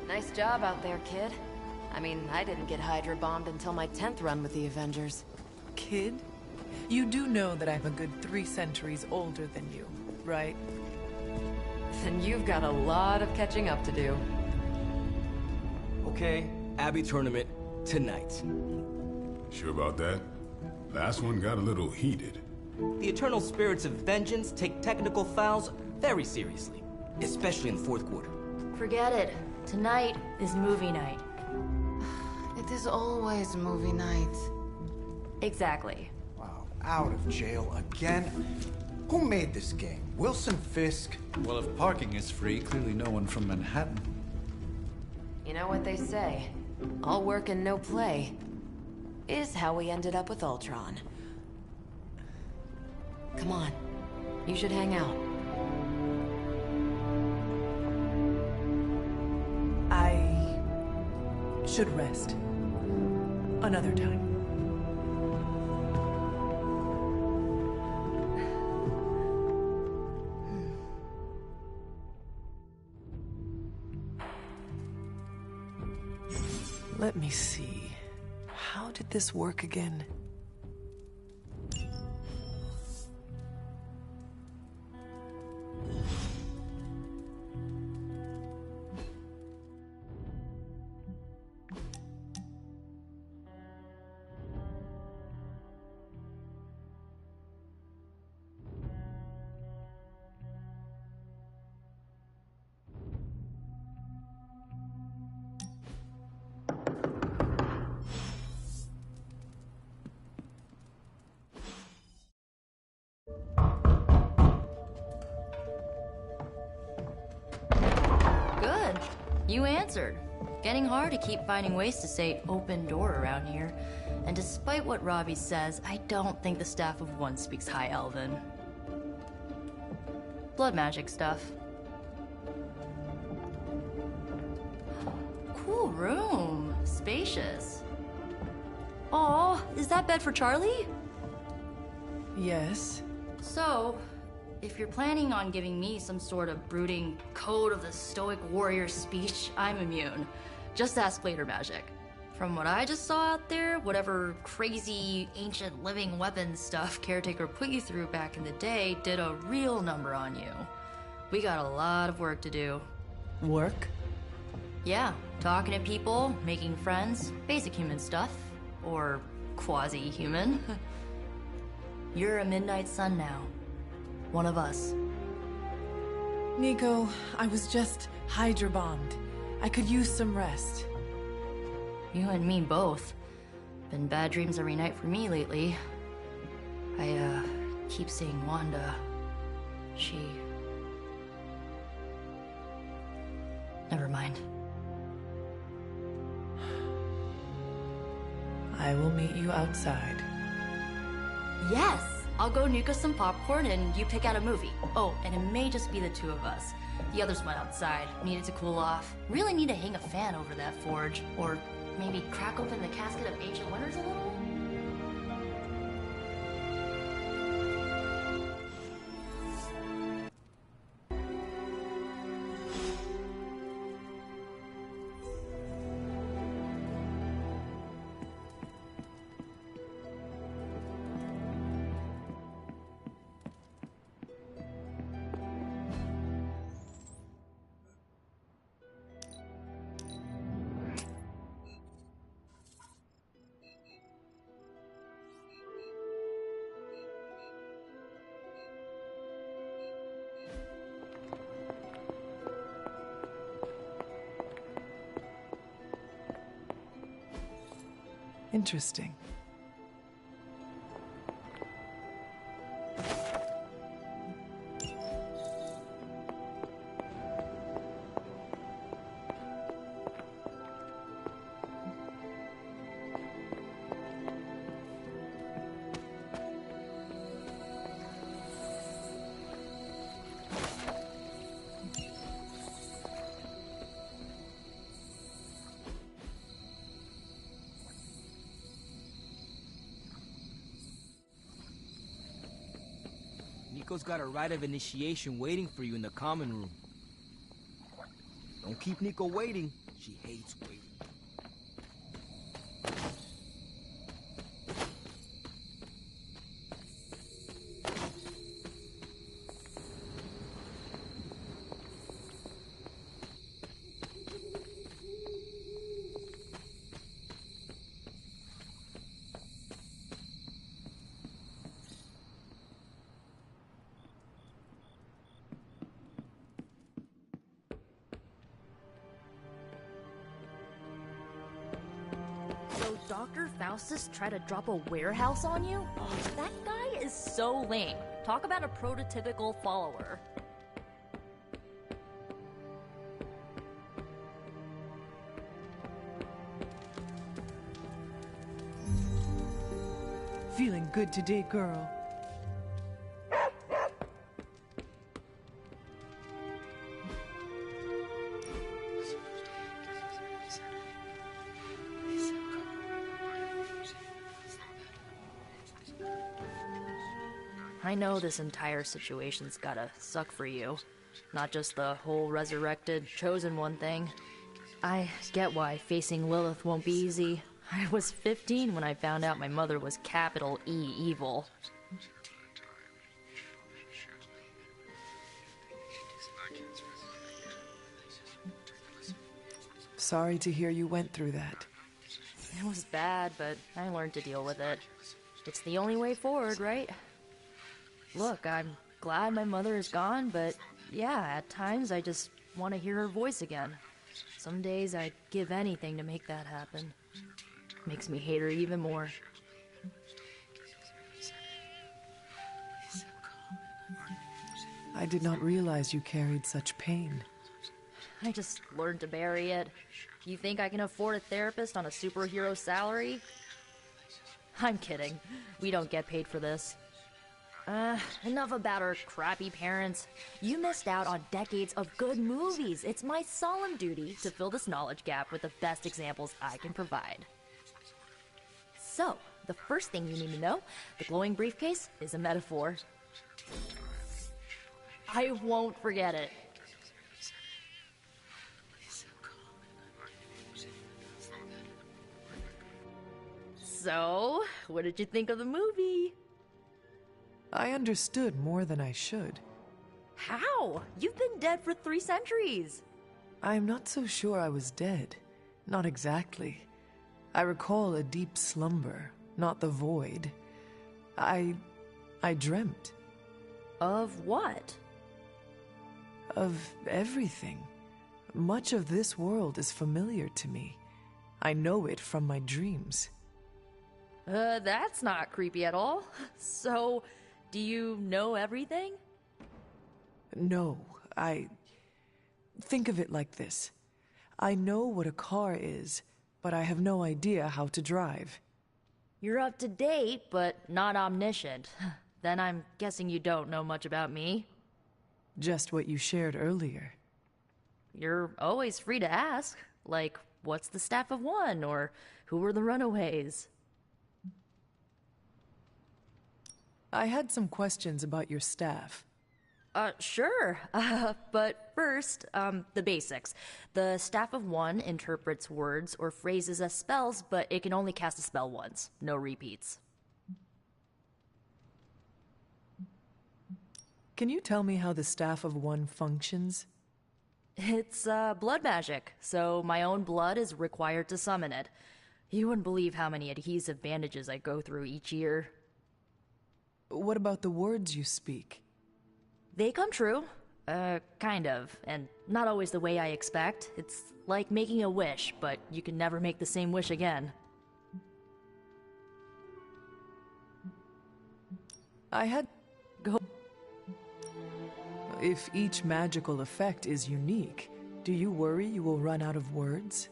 Nice job out there, kid. I mean, I didn't get Hydra bombed until my 10th run with the Avengers. Kid? You do know that I'm a good 3 centuries older than you, right? Then you've got a lot of catching up to do. Okay, Abbey tournament tonight. Sure about that? Last one got a little heated. The Eternal Spirits of Vengeance take technical fouls very seriously, especially in the fourth quarter. Forget it. Tonight is movie night. It is always movie night. Exactly. Wow, out of jail again? Who made this game? Wilson Fisk? Well, if parking is free, clearly no one from Manhattan. You know what they say? All work and no play is how we ended up with Ultron. Come on. You should hang out. I should rest. Another time. Let me see. How did this work again? Good. You answered. Getting hard to keep finding ways to say open door around here. And despite what Robbie says, I don't think the staff of One speaks High Elven. Blood magic stuff. Cool room. Spacious. Aw, is that bed for Charlie? Yes. So, if you're planning on giving me some sort of brooding code of the stoic warrior speech, I'm immune. Just ask later, Magic. From what I just saw out there, whatever crazy ancient living weapons stuff Caretaker put you through back in the day did a real number on you. We got a lot of work to do. Work? Yeah, talking to people, making friends, basic human stuff. Or quasi-human. You're a Midnight Sun now. One of us. Nico, I was just Hydra bombed. I could use some rest. You and me both. Been bad dreams every night for me lately. I, keep seeing Wanda. She... Never mind. I will meet you outside. Yes! I'll go nuke us some popcorn and you pick out a movie. Oh, and it may just be the two of us. The others went outside, needed to cool off. Really need to hang a fan over that forge. Or maybe crack open the casket of ancient wonders a little? Interesting. Nico's got a rite of initiation waiting for you in the common room. Don't keep Nico waiting. She hates waiting. So Dr. Faustus tried to drop a warehouse on you? That guy is so lame. Talk about a prototypical follower. Feeling good today, girl. I know this entire situation's gotta suck for you. Not just the whole resurrected, chosen one thing. I get why facing Lilith won't be easy. I was 15 when I found out my mother was capital E evil. Sorry to hear you went through that. It was bad, but I learned to deal with it. It's the only way forward, right? Look, I'm glad my mother is gone, but yeah, at times I just want to hear her voice again. Some days I'd give anything to make that happen. Makes me hate her even more. I did not realize you carried such pain. I just learned to bury it. You think I can afford a therapist on a superhero salary? I'm kidding. We don't get paid for this. Enough about our crappy parents. You missed out on decades of good movies. It's my solemn duty to fill this knowledge gap with the best examples I can provide. So, the first thing you need to know, the glowing briefcase is a metaphor. I won't forget it. So, what did you think of the movie? I understood more than I should. How? You've been dead for 3 centuries. I am not so sure I was dead. Not exactly. I recall a deep slumber, not the void. I dreamt. Of what? Of everything. Much of this world is familiar to me. I know it from my dreams. That's not creepy at all. So, do you know everything? No, think of it like this. I know what a car is, but I have no idea how to drive. You're up to date, but not omniscient. Then I'm guessing you don't know much about me. Just what you shared earlier. You're always free to ask. Like, what's the Staff of One? Or who were the Runaways? I had some questions about your staff. Sure. But first, the basics. The Staff of One interprets words or phrases as spells, but it can only cast a spell once. No repeats. Can you tell me how the Staff of One functions? It's, blood magic, so my own blood is required to summon it. You wouldn't believe how many adhesive bandages I go through each year. What about the words you speak? They come true. Kind of. And not always the way I expect. It's like making a wish, but you can never make the same wish again. I had... go... If each magical effect is unique, do you worry you will run out of words?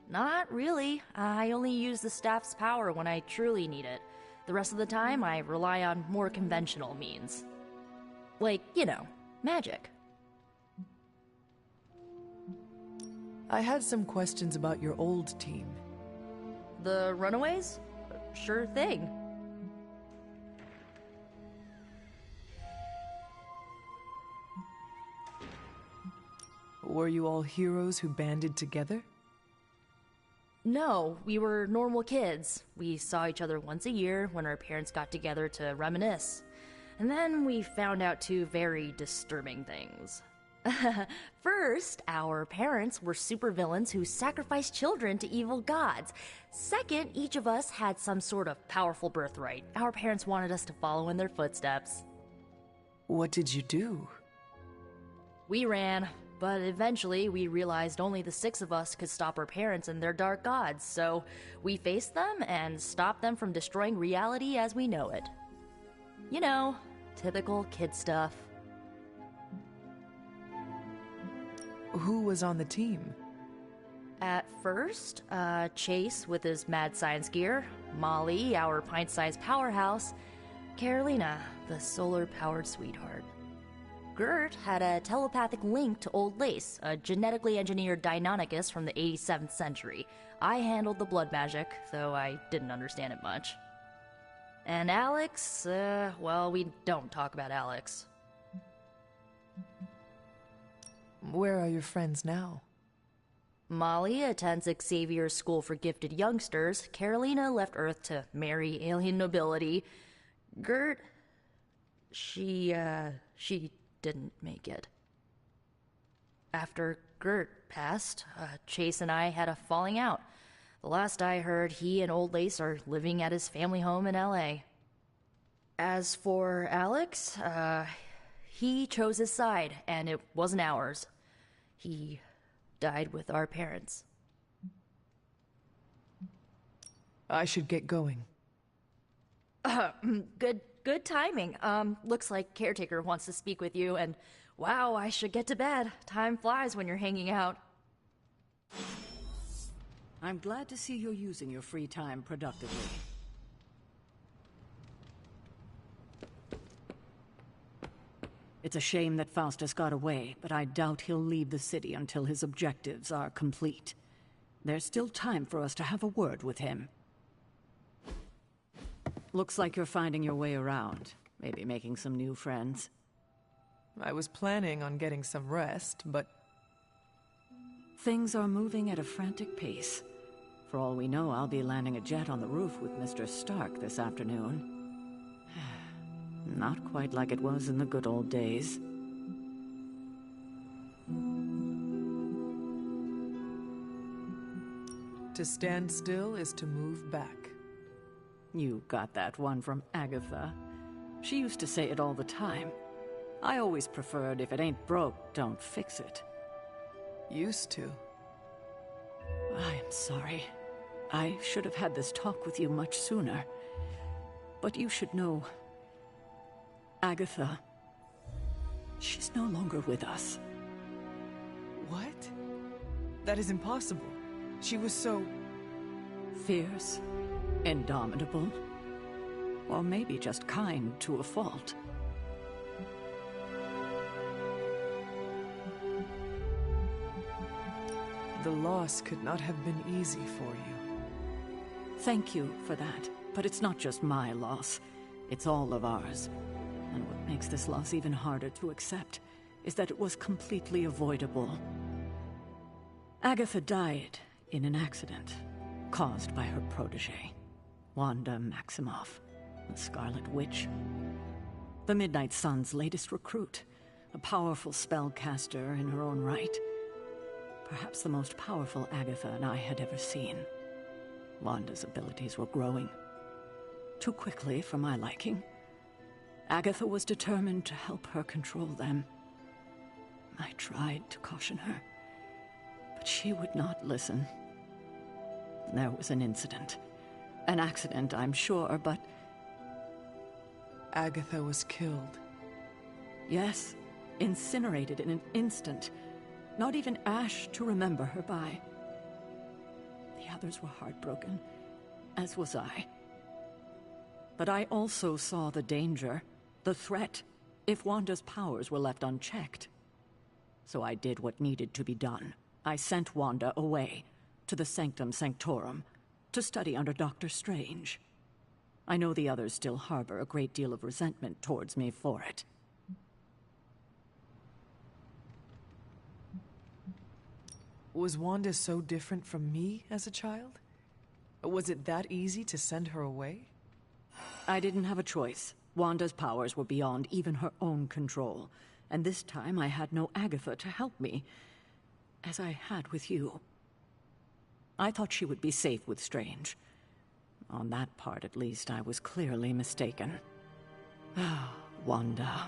Not really. I only use the staff's power when I truly need it. The rest of the time, I rely on more conventional means. Like, you know, magic. I had some questions about your old team. The Runaways? Sure thing. Were you all heroes who banded together? No, we were normal kids. We saw each other once a year when our parents got together to reminisce. And then we found out two very disturbing things. First, our parents were supervillains who sacrificed children to evil gods. Second, each of us had some sort of powerful birthright. Our parents wanted us to follow in their footsteps. What did you do? We ran. But eventually, we realized only the 6 of us could stop our parents and their dark gods, so we faced them and stopped them from destroying reality as we know it. You know, typical kid stuff. Who was on the team? At first, Chase with his mad science gear, Molly, our pint-sized powerhouse, Carolina, the solar-powered sweetheart. Gert had a telepathic link to Old Lace, a genetically engineered Deinonychus from the 87th century. I handled the blood magic, though I didn't understand it much. And Alex, well, we don't talk about Alex. Where are your friends now? Molly attends Xavier's School for Gifted Youngsters. Carolina left Earth to marry alien nobility. Gert, she didn't make it. After Gert passed, Chase and I had a falling out. The last I heard, he and Old Lace are living at his family home in LA. As for Alex, he chose his side, and it wasn't ours. He died with our parents. I should get going. Good timing. Looks like Caretaker wants to speak with you, and wow, I should get to bed. Time flies when you're hanging out. I'm glad to see you're using your free time productively. It's a shame that Faustus got away, but I doubt he'll leave the city until his objectives are complete. There's still time for us to have a word with him. Looks like you're finding your way around. Maybe making some new friends. I was planning on getting some rest, but... Things are moving at a frantic pace. For all we know, I'll be landing a jet on the roof with Mr. Stark this afternoon. Not quite like it was in the good old days. To stand still is to move back. You got that one from Agatha. She used to say it all the time. I always preferred, if it ain't broke, don't fix it. Used to. I am sorry. I should have had this talk with you much sooner. But you should know... Agatha... she's no longer with us. What? That is impossible. She was so... fierce, Indomitable. Or maybe just kind to a fault. The loss could not have been easy for you. Thank you for that. But it's not just my loss. It's all of ours. And what makes this loss even harder to accept is that it was completely avoidable. Agatha died in an accident caused by her protege, Wanda Maximoff, the Scarlet Witch. The Midnight Sun's latest recruit, a powerful spellcaster in her own right. Perhaps the most powerful Agatha and I had ever seen. Wanda's abilities were growing. Too quickly for my liking. Agatha was determined to help her control them. I tried to caution her, but she would not listen. There was an incident. An accident, I'm sure, but... Agatha was killed. Yes, incinerated in an instant. Not even ash to remember her by. The others were heartbroken, as was I. But I also saw the danger, the threat, if Wanda's powers were left unchecked. So I did what needed to be done. I sent Wanda away, to the Sanctum Sanctorum, to study under Dr. Strange. I know the others still harbor a great deal of resentment towards me for it. Was Wanda so different from me as a child? Was it that easy to send her away? I didn't have a choice. Wanda's powers were beyond even her own control. And this time I had no Agatha to help me, as I had with you. I thought she would be safe with Strange. On that part, at least, I was clearly mistaken. Ah, Wanda.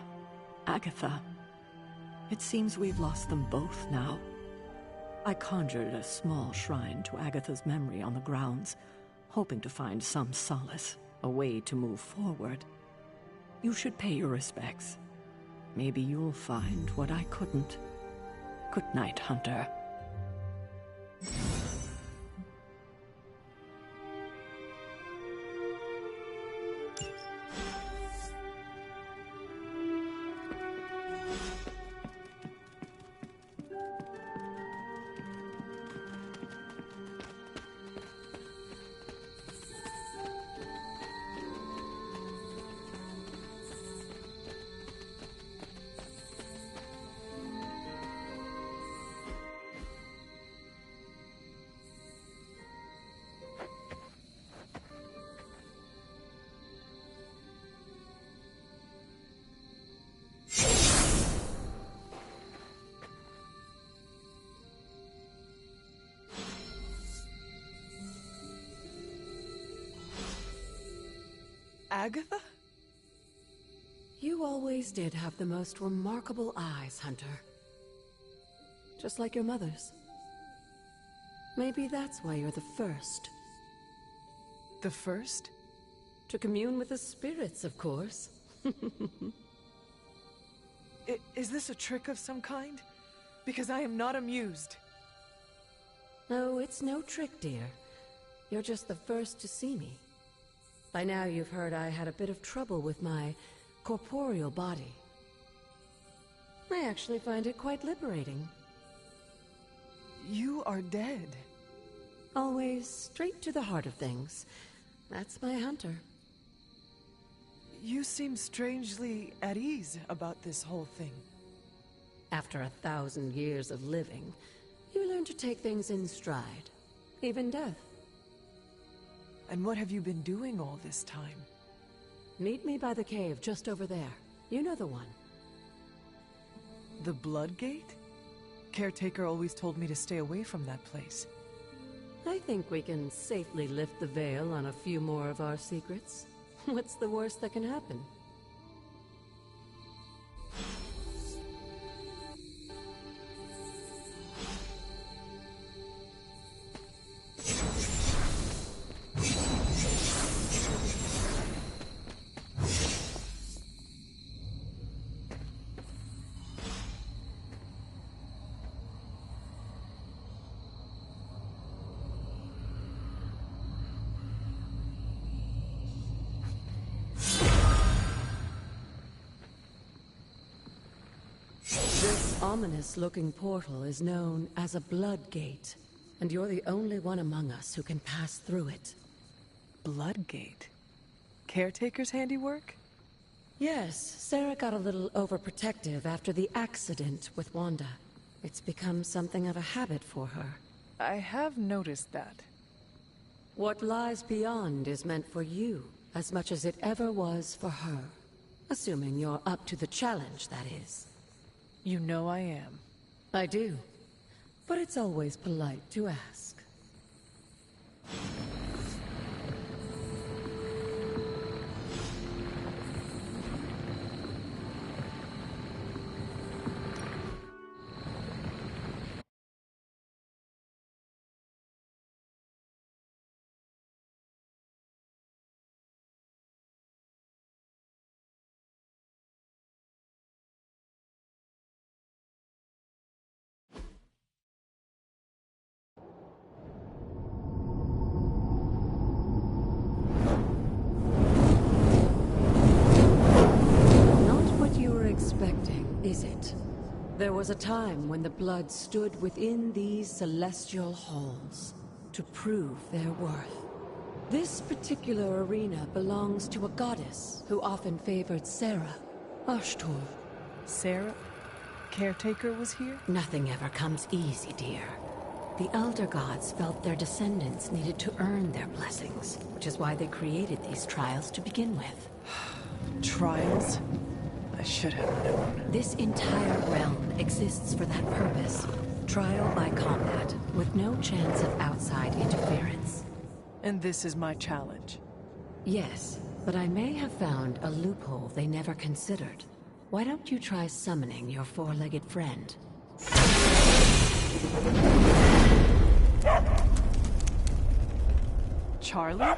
Agatha. It seems we've lost them both now. I conjured a small shrine to Agatha's memory on the grounds, hoping to find some solace, a way to move forward. You should pay your respects. Maybe you'll find what I couldn't. Good night, Hunter. Agatha? You always did have the most remarkable eyes, Hunter. Just like your mother's. Maybe that's why you're the first. The first? To commune with the spirits, of course. Is this a trick of some kind? Because I am not amused. No, it's no trick, dear. You're just the first to see me. By now you've heard I had a bit of trouble with my corporeal body. I actually find it quite liberating. You are dead. Always straight to the heart of things. That's my Hunter. You seem strangely at ease about this whole thing. After 1,000 years of living, you learn to take things in stride. Even death. And what have you been doing all this time? Meet me by the cave just over there. You know the one. The Blood Gate? Caretaker always told me to stay away from that place. I think we can safely lift the veil on a few more of our secrets. What's the worst that can happen? ominous-looking portal is known as a blood gate, and you're the only one among us who can pass through it. Blood gate? Caretaker's handiwork? Yes, Sarah got a little overprotective after the accident with Wanda. It's become something of a habit for her. I have noticed that. What lies beyond is meant for you, as much as it ever was for her. Assuming you're up to the challenge, that is. You know I am. I do. But it's always polite to ask. Is it? There was a time when the blood stood within these celestial halls to prove their worth. This particular arena belongs to a goddess who often favored Sarah, Ashtor. Sarah? Caretaker was here? Nothing ever comes easy, dear. The Elder Gods felt their descendants needed to earn their blessings, which is why they created these trials to begin with. Trials? I should have known. This entire realm exists for that purpose. Trial by combat, with no chance of outside interference. And this is my challenge? Yes, but I may have found a loophole they never considered. Why don't you try summoning your four-legged friend? Charlie?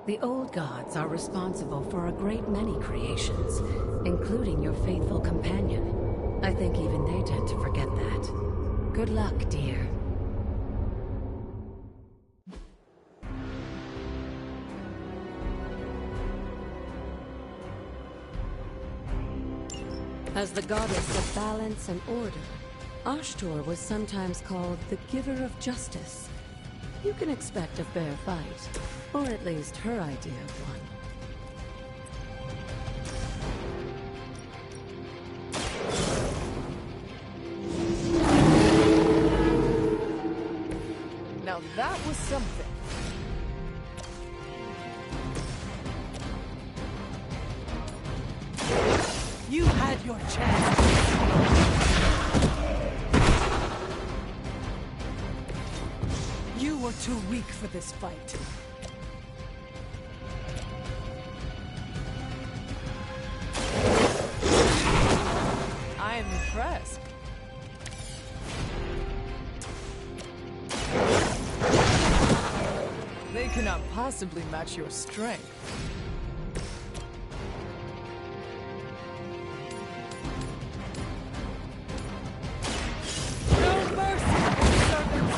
The old gods are responsible for a great many creations, including your faithful companion. I think even they tend to forget that. Good luck, dear. As the goddess of balance and order, Ashtor was sometimes called the Giver of Justice. You can expect a fair fight, or at least her idea of one. Now that was something. You had your chance. You were too weak for this fight. I am impressed. They cannot possibly match your strength. No mercy, servants.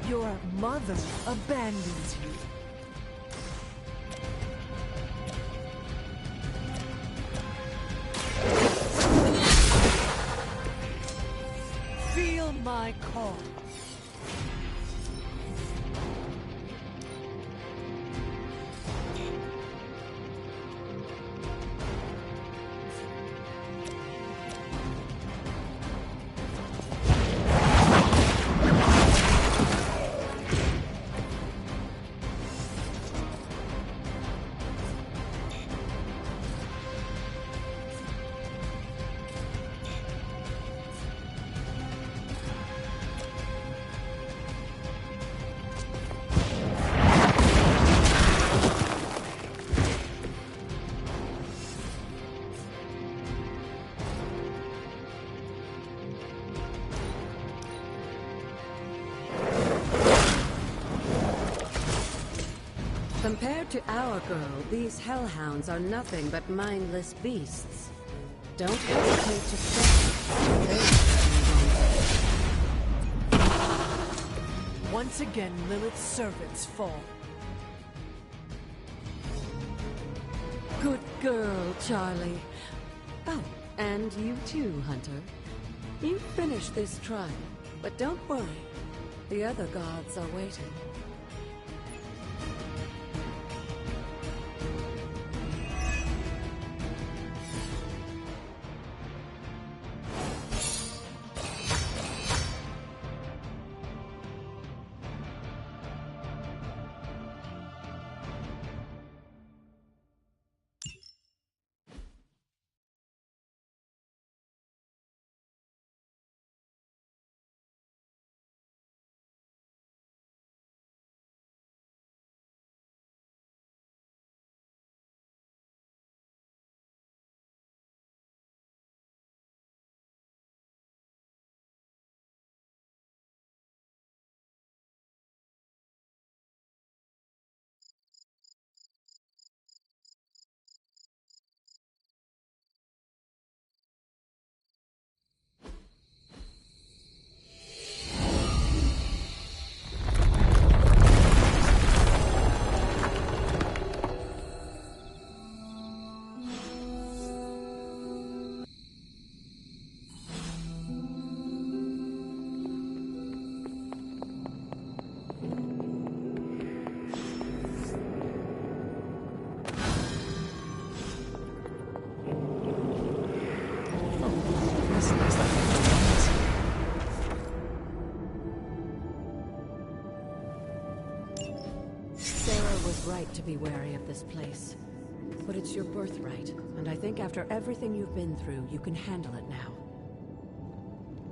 Your mother abandons you. Feel my call. Compared to our girl, these hellhounds are nothing but mindless beasts. Don't hesitate to step. Once again, Lilith's servants fall. Good girl, Charlie. Oh, and you too, Hunter. You finished this trial, but don't worry. The other gods are waiting. Right to be wary of this place. But it's your birthright, and I think after everything you've been through, you can handle it now.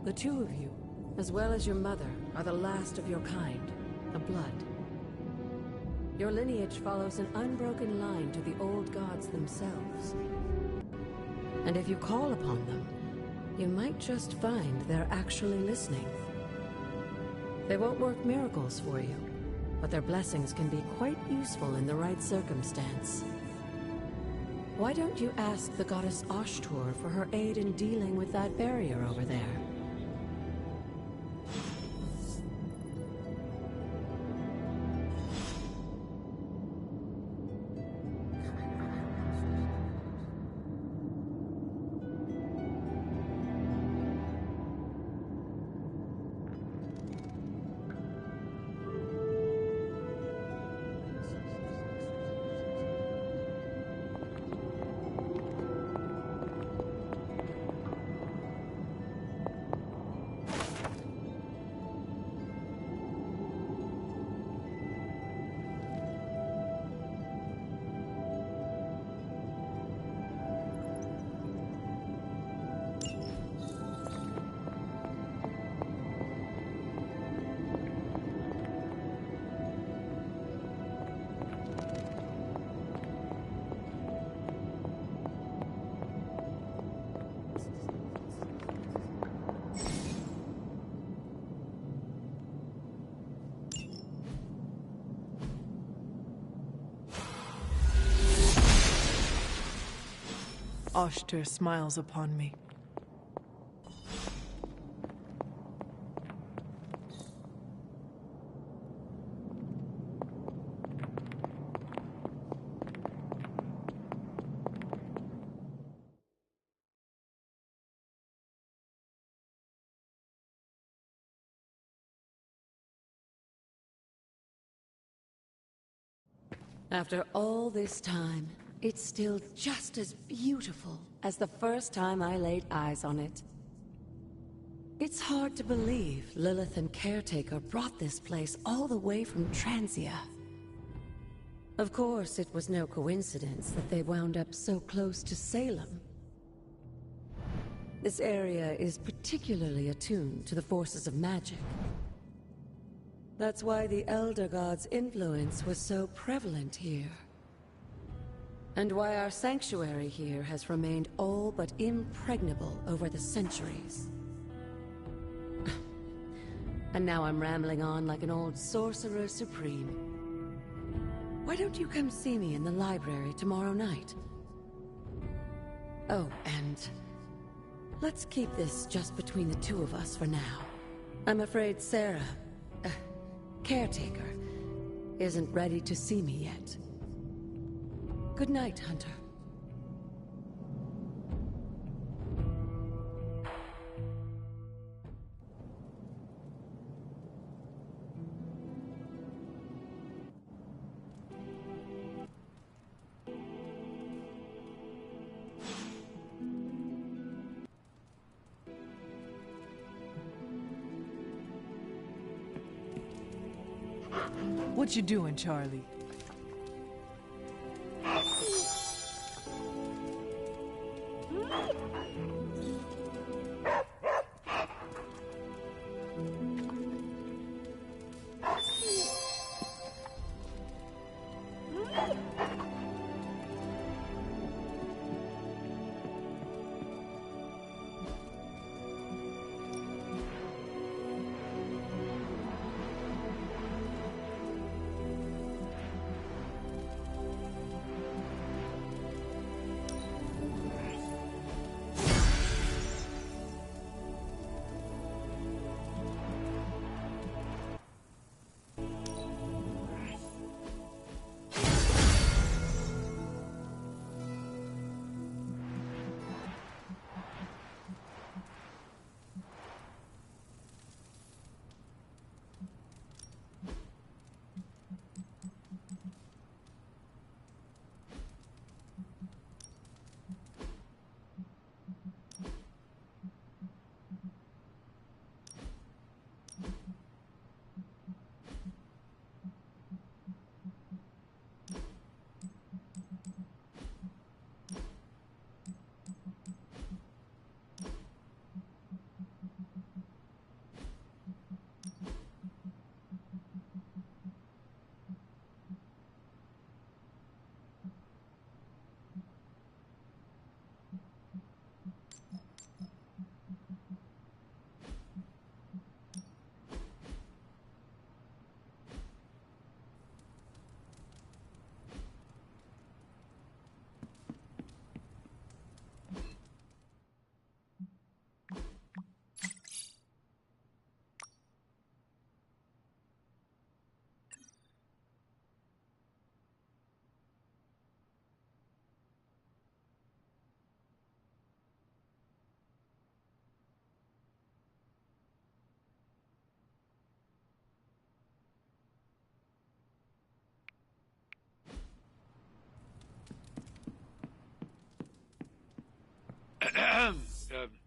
The two of you, as well as your mother, are the last of your kind, the Blood. Your lineage follows an unbroken line to the old gods themselves. And if you call upon them, you might just find they're actually listening. They won't work miracles for you, but their blessings can be quite useful in the right circumstance. Why don't you ask the goddess Ashtur for her aid in dealing with that barrier over there? Ashtur smiles upon me. After all this time, it's still just as beautiful as the first time I laid eyes on it. It's hard to believe Lilith and Caretaker brought this place all the way from Transia. Of course, it was no coincidence that they wound up so close to Salem. This area is particularly attuned to the forces of magic. That's why the Elder God's influence was so prevalent here. And why our sanctuary here has remained all but impregnable over the centuries. And now I'm rambling on like an old sorcerer supreme. Why don't you come see me in the library tomorrow night? Oh, and let's keep this just between the two of us for now. I'm afraid Sarah Caretaker isn't ready to see me yet. Good night, Hunter. What you doing, Charlie?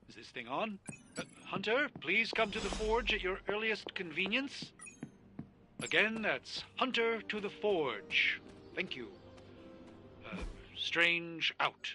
Is this thing on? Hunter, please come to the forge at your earliest convenience. Again, that's Hunter to the forge. Thank you. Strange out.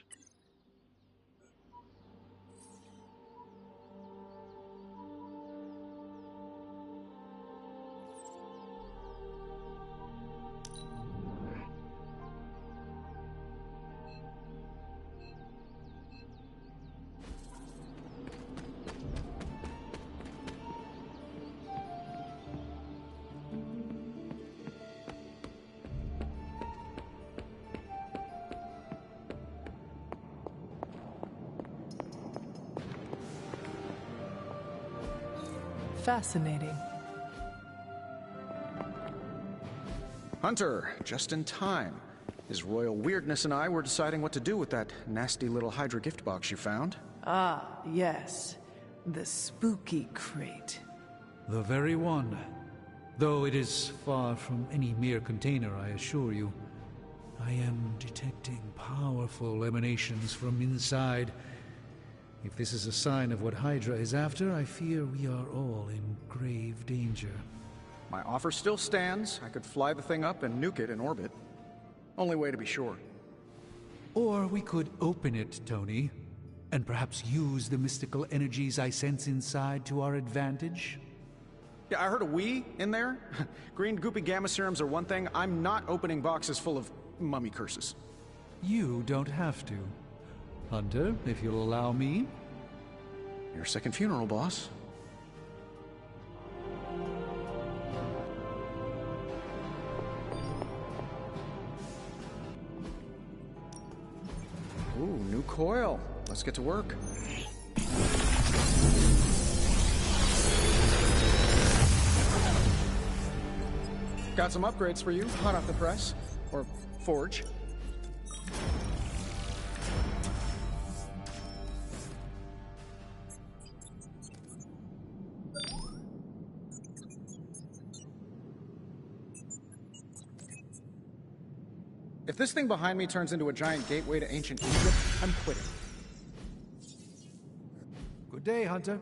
Fascinating. Hunter, just in time. His royal weirdness and I were deciding what to do with that nasty little Hydra gift box you found. Ah, yes. The spooky crate. The very one. Though it is far from any mere container, I assure you. I am detecting powerful emanations from inside. If this is a sign of what Hydra is after, I fear we are all in grave danger. My offer still stands. I could fly the thing up and nuke it in orbit. Only way to be sure. Or we could open it, Tony, and perhaps use the mystical energies I sense inside to our advantage. Yeah, I heard a "we" in there. Green goopy gamma serums are one thing. I'm not opening boxes full of mummy curses. You don't have to. Hunter, if you'll allow me. Your second funeral, boss. Ooh, new coil. Let's get to work. Got some upgrades for you, hot off the press. Or forge. If this thing behind me turns into a giant gateway to ancient Egypt, I'm quitting. Good day, Hunter.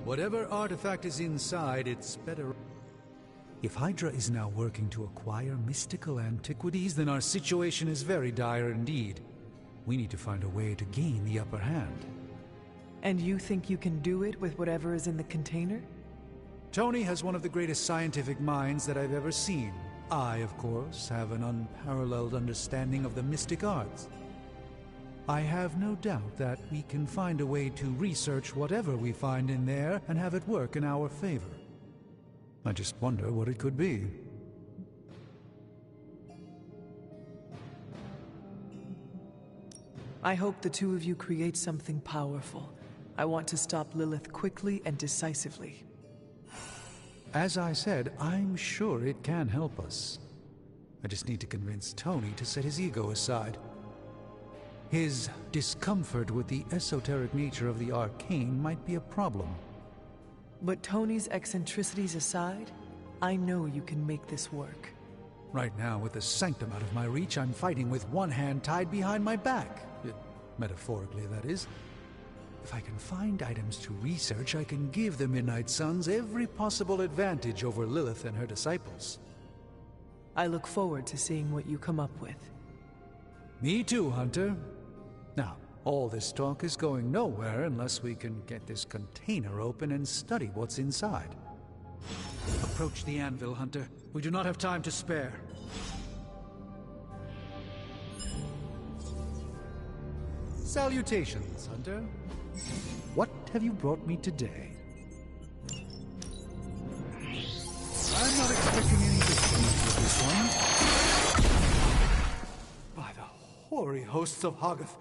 Whatever artifact is inside, it's better... If Hydra is now working to acquire mystical antiquities, then our situation is very dire indeed. We need to find a way to gain the upper hand. And you think you can do it with whatever is in the container? Tony has one of the greatest scientific minds that I've ever seen. I, of course, have an unparalleled understanding of the mystic arts. I have no doubt that we can find a way to research whatever we find in there and have it work in our favor. I just wonder what it could be. I hope the two of you create something powerful. I want to stop Lilith quickly and decisively. As I said, I'm sure it can help us. I just need to convince Tony to set his ego aside. His discomfort with the esoteric nature of the arcane might be a problem. But Tony's eccentricities aside, I know you can make this work. Right now, with the sanctum out of my reach, I'm fighting with one hand tied behind my back. Metaphorically, that is. If I can find items to research, I can give the Midnight Suns every possible advantage over Lilith and her disciples. I look forward to seeing what you come up with. Me too, Hunter. Now, all this talk is going nowhere unless we can get this container open and study what's inside. Approach the anvil, Hunter. We do not have time to spare. Salutations, Hunter. What have you brought me today? I'm not expecting any difficulty with this one. By the hoary hosts of Hoggoth,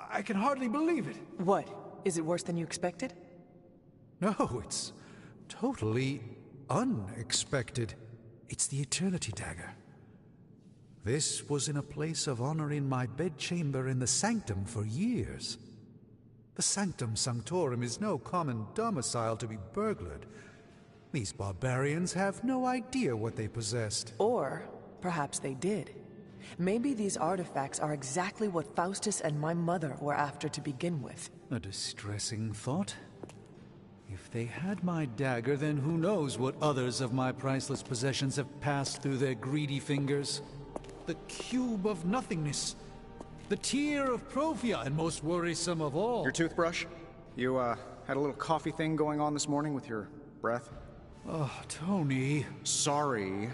I can hardly believe it. What? Is it worse than you expected? No, it's totally unexpected. It's the Eternity Dagger. This was in a place of honor in my bedchamber in the Sanctum for years. The Sanctum Sanctorum is no common domicile to be burglared. These barbarians have no idea what they possessed. Or perhaps they did. Maybe these artifacts are exactly what Faustus and my mother were after to begin with. A distressing thought. If they had my dagger, then who knows what others of my priceless possessions have passed through their greedy fingers. The cube of nothingness. The tear of Profia, and most worrisome of all... Your toothbrush? You, had a little coffee thing going on this morning with your breath? Oh, Tony... Sorry.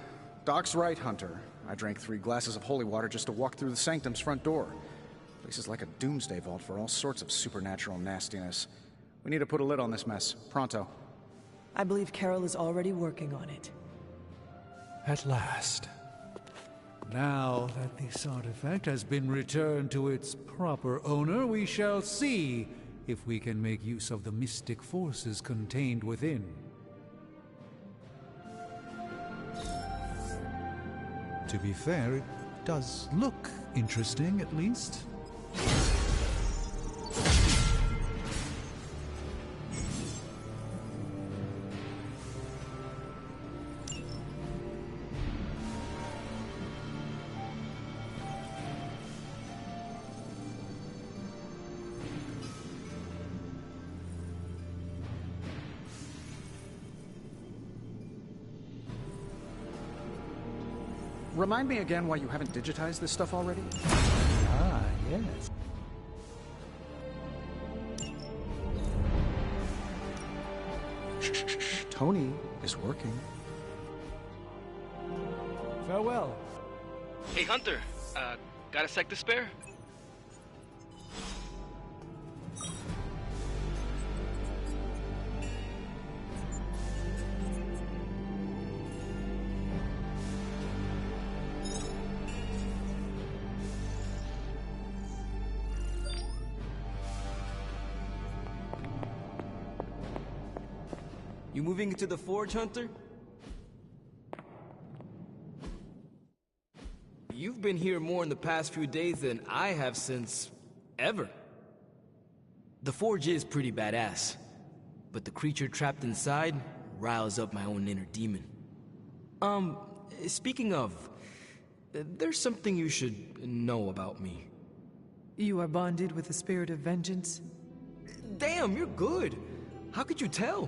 Doc's right, Hunter. I drank 3 glasses of holy water just to walk through the Sanctum's front door. Place is like a doomsday vault for all sorts of supernatural nastiness. We need to put a lid on this mess. Pronto. I believe Carol is already working on it. At last. Now that this artifact has been returned to its proper owner, we shall see if we can make use of the mystic forces contained within. To be fair, it does look interesting, at least. Remind me again why you haven't digitized this stuff already? Ah, yes. Shh, shh, shh. Tony is working. Farewell. Hey, Hunter. Got a sec to spare? You moving into the Forge, Hunter? You've been here more in the past few days than I have since... ever. The Forge is pretty badass, but the creature trapped inside riles up my own inner demon. Speaking of, there's something you should know about me. You are bonded with the spirit of vengeance? Damn, you're good. How could you tell?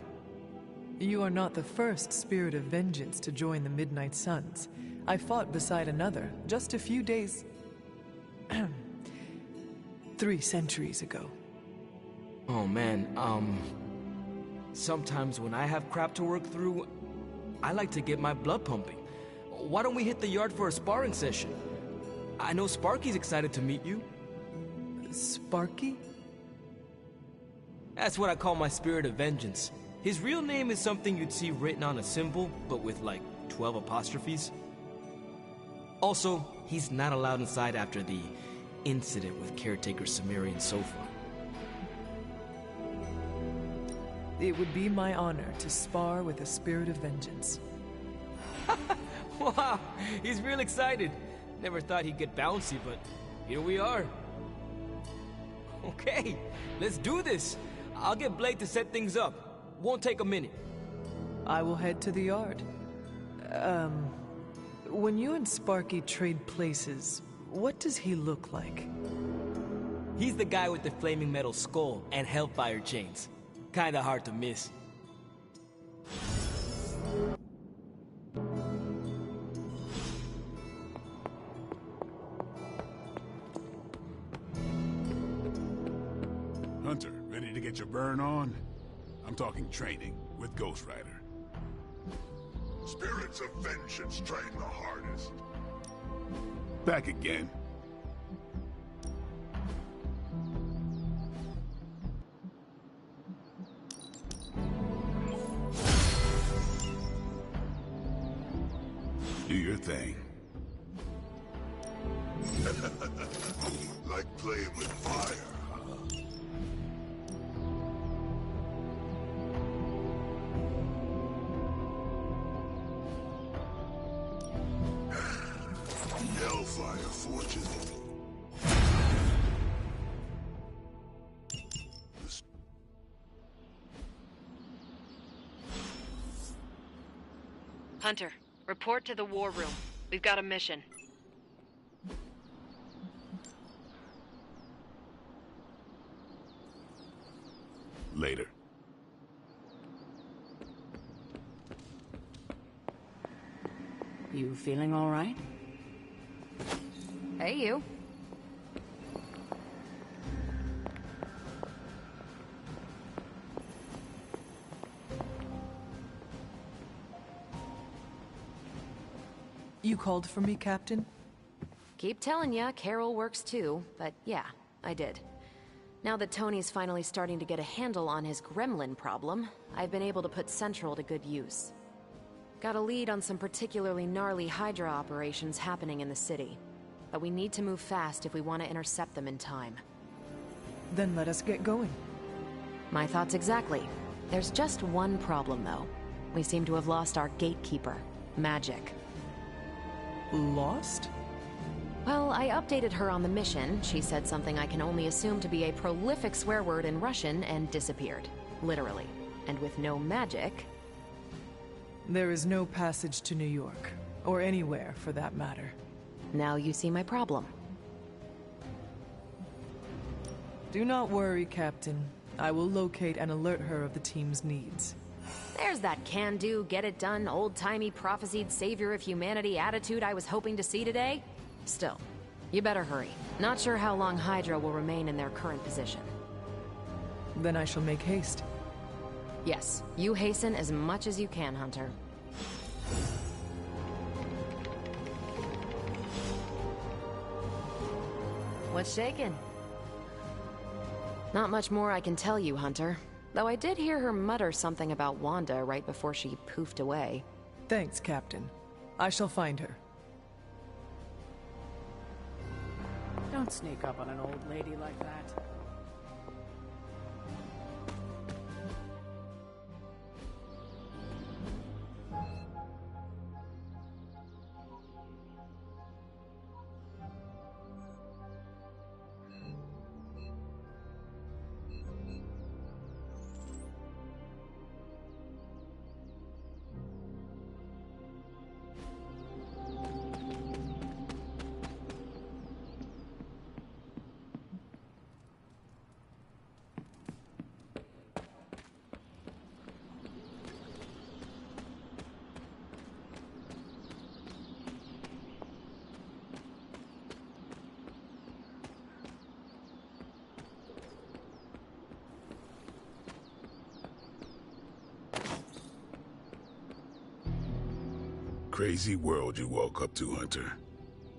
You are not the first spirit of vengeance to join the Midnight Suns. I fought beside another just a few days... 3 centuries ago. Oh man, sometimes when I have crap to work through, I like to get my blood pumping. Why don't we hit the yard for a sparring session? I know Sparky's excited to meet you. Sparky? That's what I call my spirit of vengeance. His real name is something you'd see written on a symbol, but with like 12 apostrophes. Also, he's not allowed inside after the incident with caretaker Sumerian Sofa. It would be my honor to spar with a spirit of vengeance. Wow, he's real excited. Never thought he'd get bouncy, but here we are. Okay, let's do this. I'll get Blake to set things up. Won't take a minute. I will head to the yard. When you and Sparky trade places, what does he look like? He's the guy with the flaming metal skull and hellfire chains. Kinda hard to miss. Hunter, ready to get your burn on? I'm talking training with Ghost Rider. Spirits of vengeance train the hardest. Back again. Do your thing. Like playing with fire, huh? Hellfire forges. Hunter, report to the war room. We've got a mission. Later. You feeling all right? Hey, you. You called for me, Captain? Keep telling ya, Carol works too, but yeah, I did. Now that Tony's finally starting to get a handle on his gremlin problem, I've been able to put Central to good use. Got a lead on some particularly gnarly Hydra operations happening in the city. But we need to move fast if we want to intercept them in time. Then let us get going. My thoughts exactly. There's just one problem, though. We seem to have lost our gatekeeper, Magic. Lost? Well, I updated her on the mission. She said something I can only assume to be a prolific swear word in Russian and disappeared. Literally. And with no magic... There is no passage to New York. Or anywhere, for that matter. Now you see my problem. Do not worry, Captain. I will locate and alert her of the team's needs. There's that can-do, get-it-done, old-timey prophesied savior of humanity attitude I was hoping to see today. Still, you better hurry. Not sure how long Hydra will remain in their current position. Then I shall make haste. Yes, you hasten as much as you can, Hunter. What's shaking? Not much more I can tell you, Hunter. Though I did hear her mutter something about Wanda right before she poofed away. Thanks, Captain. I shall find her. Don't sneak up on an old lady like that. Crazy world you woke up to, Hunter.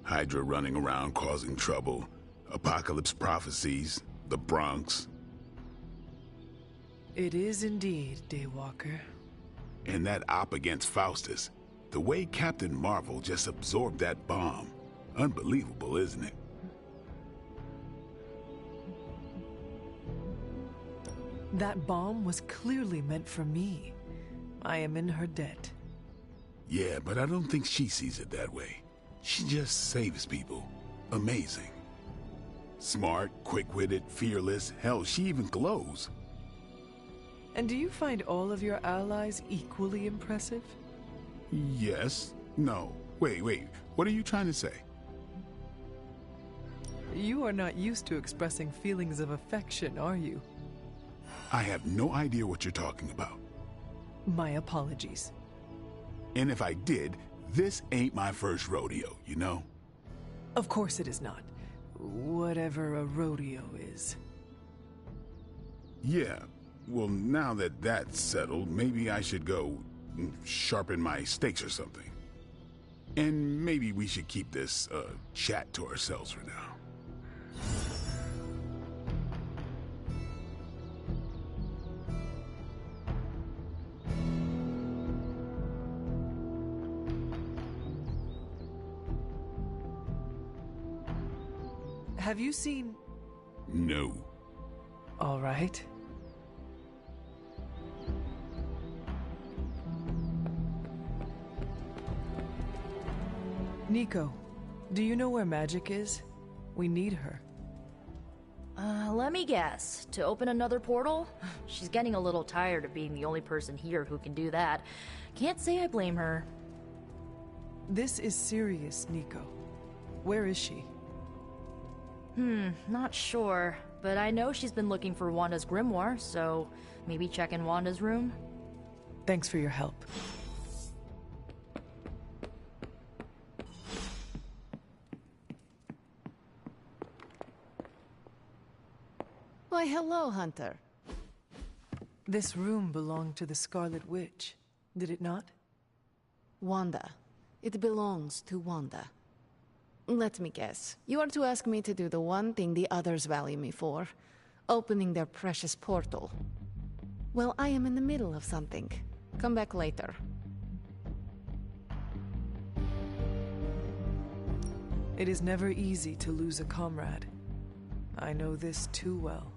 Hydra running around causing trouble, apocalypse prophecies, the Bronx. It is indeed, Daywalker. And that op against Faustus. The way Captain Marvel just absorbed that bomb. Unbelievable, isn't it? That bomb was clearly meant for me. I am in her debt. Yeah, but I don't think she sees it that way. She just saves people. Amazing. Smart, quick-witted, fearless. Hell, she even glows. And do you find all of your allies equally impressive? Yes. No. Wait. What are you trying to say? You are not used to expressing feelings of affection, are you? I have no idea what you're talking about. My apologies. And if I did, this ain't my first rodeo, you know? Of course it is not. Whatever a rodeo is. Yeah. Well, now that that's settled, maybe I should go sharpen my stakes or something. And maybe we should keep this chat to ourselves for now. Have you seen... No. All right. Nico, do you know where Magic is? We need her. Let me guess. To open another portal? She's getting a little tired of being the only person here who can do that. Can't say I blame her. This is serious, Nico. Where is she? Not sure. But I know she's been looking for Wanda's grimoire, so maybe check in Wanda's room? Thanks for your help. Why, hello, Hunter. This room belonged to the Scarlet Witch, did it not? Wanda. It belongs to Wanda. Let me guess. You are to ask me to do the one thing the others value me for. Opening their precious portal. Well, I am in the middle of something. Come back later. It is never easy to lose a comrade. I know this too well.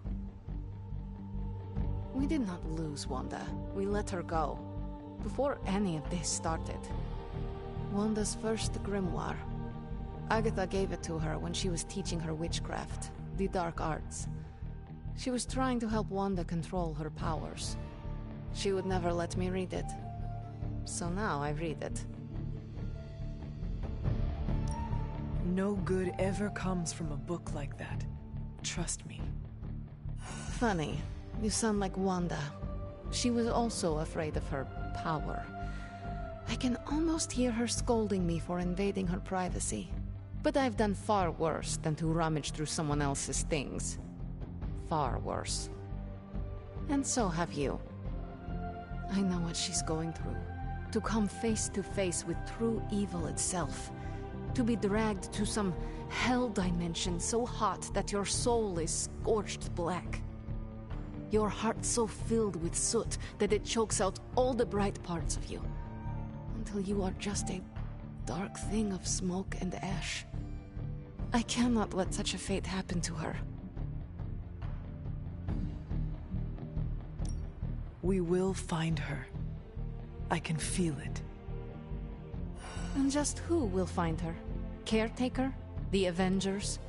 We did not lose Wanda. We let her go. Before any of this started. Wanda's first grimoire. Agatha gave it to her when she was teaching her witchcraft, the dark arts. She was trying to help Wanda control her powers. She would never let me read it. So now I read it. No good ever comes from a book like that. Trust me. Funny. You sound like Wanda. She was also afraid of her power. I can almost hear her scolding me for invading her privacy. But I've done far worse than to rummage through someone else's things. Far worse. And so have you. I know what she's going through. To come face to face with true evil itself. To be dragged to some hell dimension so hot that your soul is scorched black. Your heart so filled with soot that it chokes out all the bright parts of you. Until you are just a dark thing of smoke and ash. I cannot let such a fate happen to her. We will find her. I can feel it. And just who will find her? Caretaker? The Avengers?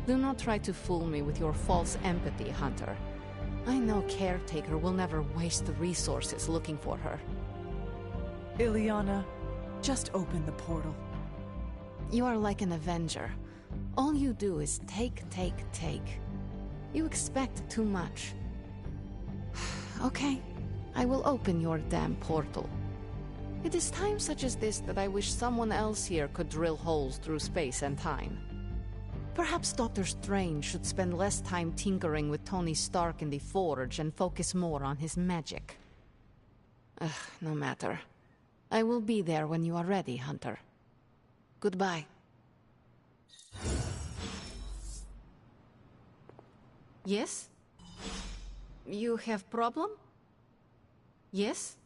Do not try to fool me with your false empathy, Hunter. I know Caretaker will never waste the resources looking for her. Illyana, just open the portal. You are like an Avenger. All you do is take, take, take. You expect too much. Okay, I will open your damn portal. It is times such as this that I wish someone else here could drill holes through space and time. Perhaps Doctor Strange should spend less time tinkering with Tony Stark in the Forge and focus more on his magic. No matter. I will be there when you are ready, Hunter. Goodbye. Yes? You have problem? Yes?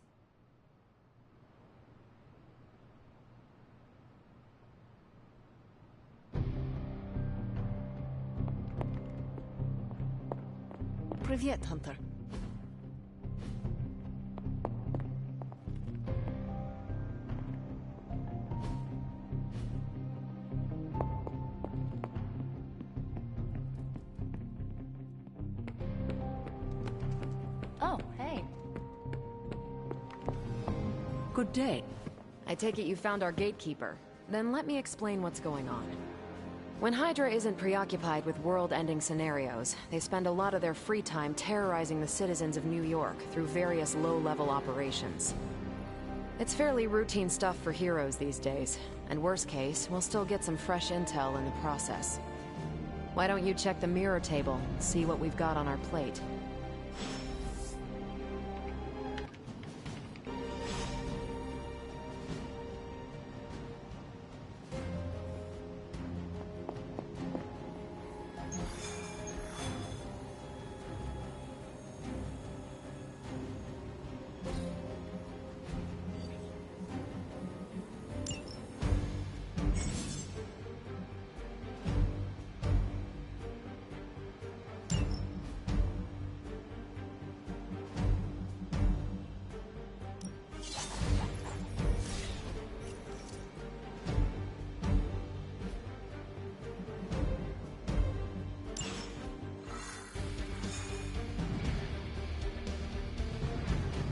Привет, Hunter. Oh, hey. Good day. I take it you found our gatekeeper. Then let me explain what's going on. When Hydra isn't preoccupied with world-ending scenarios, they spend a lot of their free time terrorizing the citizens of New York through various low-level operations. It's fairly routine stuff for heroes these days, and worst case, we'll still get some fresh intel in the process. Why don't you check the mirror table, see what we've got on our plate?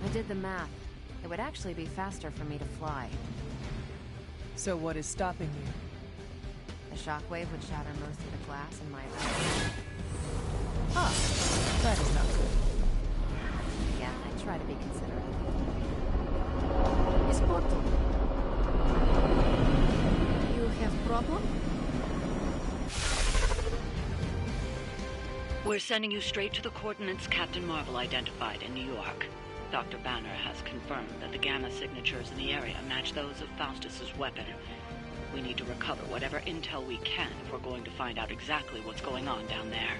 I did the math. It would actually be faster for me to fly. So what is stopping you? The shockwave would shatter most of the glass in my room. Ah, that is not good. Yeah, I try to be considerate. Miss Portal. You have problem? We're sending you straight to the coordinates Captain Marvel identified in New York. Dr. Banner has confirmed that the gamma signatures in the area match those of Faustus's weapon. We need to recover whatever intel we can if we're going to find out exactly what's going on down there.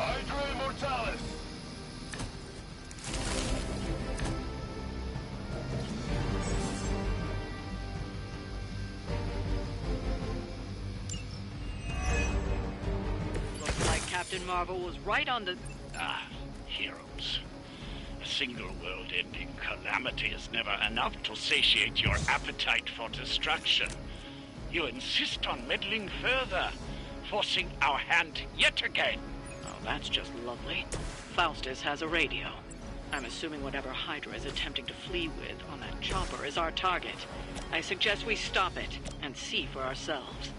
Hydra Immortalis! Looks like Captain Marvel was right on the... Heroes. A single world-ending calamity is never enough to satiate your appetite for destruction. You insist on meddling further, forcing our hand yet again. Oh, that's just lovely. Faustus has a radio. I'm assuming whatever Hydra is attempting to flee with on that chopper is our target. I suggest we stop it and see for ourselves.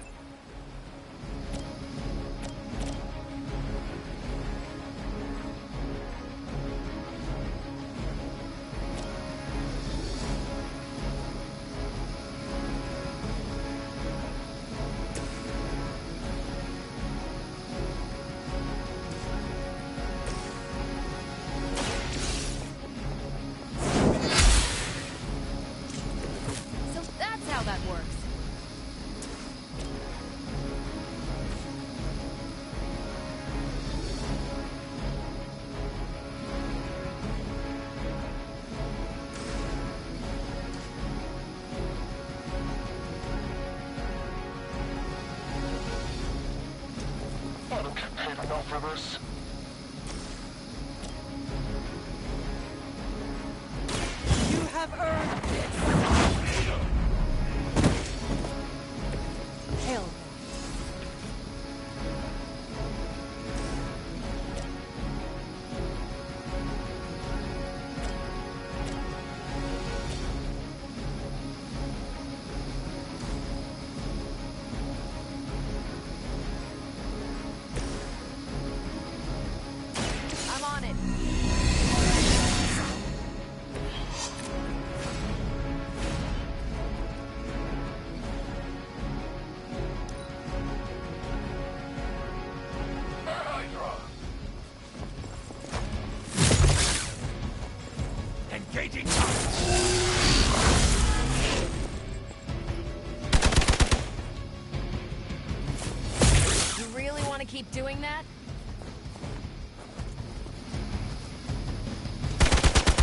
I don't get paid enough for this. You have earned this. Hell. I'm on it. Engaging You really want to keep doing that?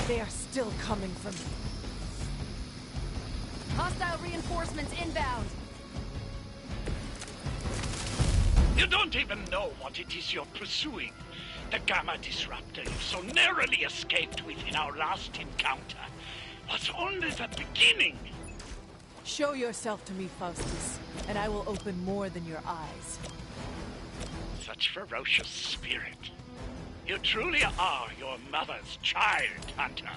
They are still coming for me. Hostile reinforcements inbound. You don't even know what it is you're pursuing. The Gamma Disruptor you so narrowly escaped with in our last encounter was only the beginning. Show yourself to me, Faustus, and I will open more than your eyes. Such ferocious spirit. You truly are your mother's child, Hunter.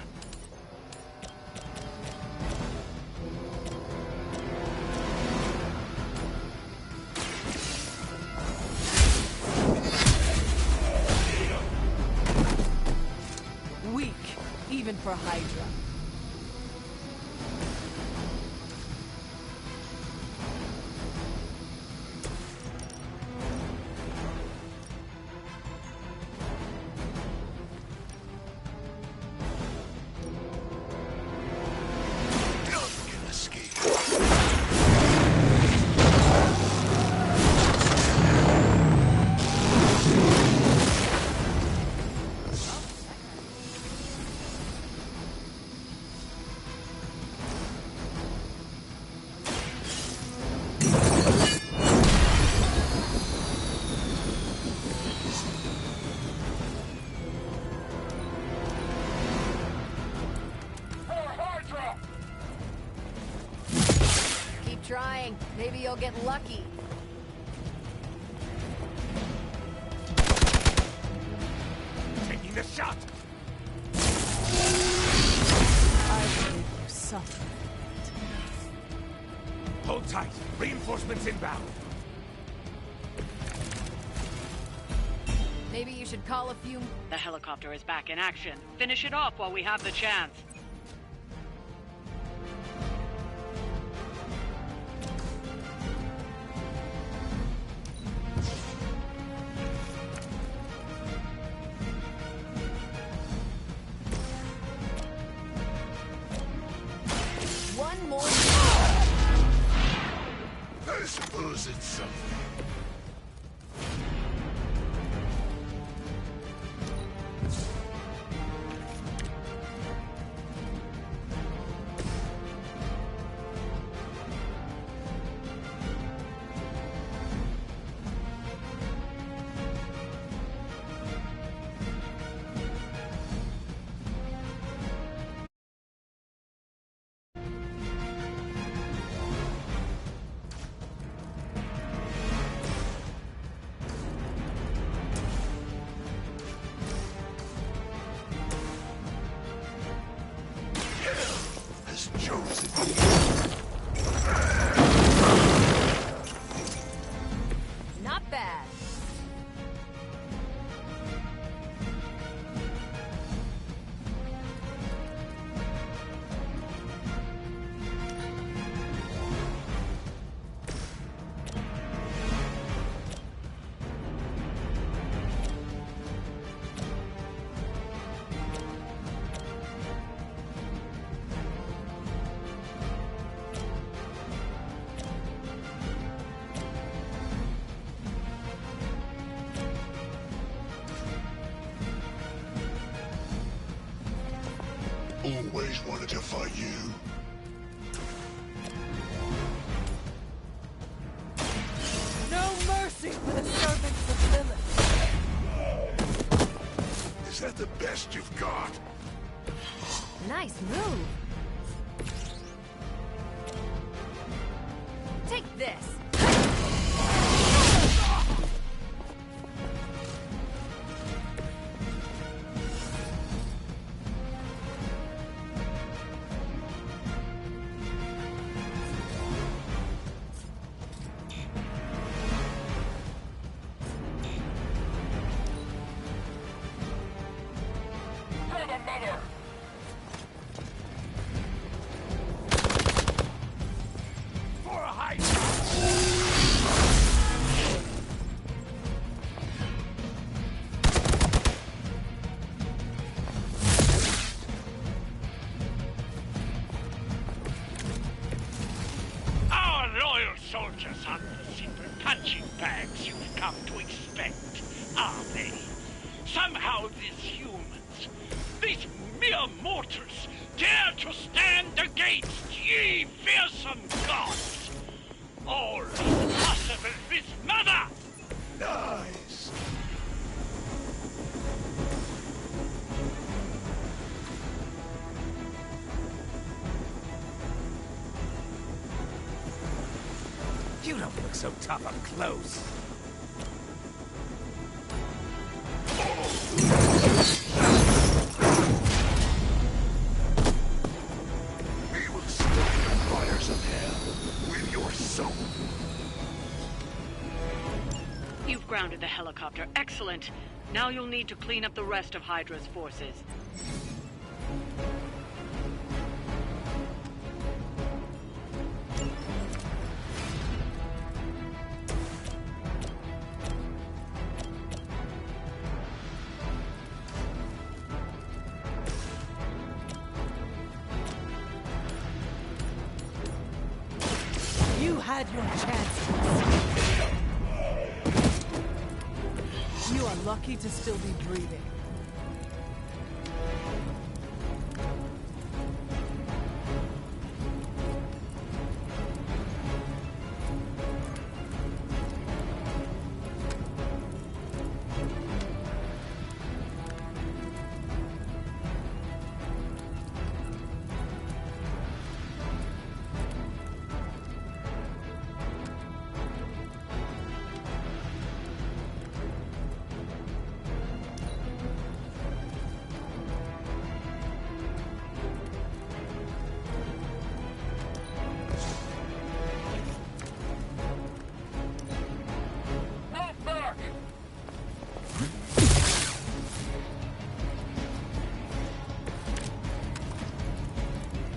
Weak, even for Hydra. Keep trying. Maybe you'll get lucky. Taking the shot. I will make you suffer. Hold tight. Reinforcements inbound. Maybe you should call a few... The helicopter is back in action. Finish it off while we have the chance. One more... I suppose it's something. Always wanted to fight you. No mercy for the servants of Lilith. Is that the best you've got? Nice move. Take this. Soldiers aren't the simple punching bags you've come to expect, are they? Somehow these humans, these mere mortals, dare to stand against ye fearsome gods! All is possible with Mother! Nice! You don't look so tough up close. We will stoke the fires of hell with your soul. You've grounded the helicopter. Excellent. Now you'll need to clean up the rest of Hydra's forces. You had your chance. You are lucky to still be breathing.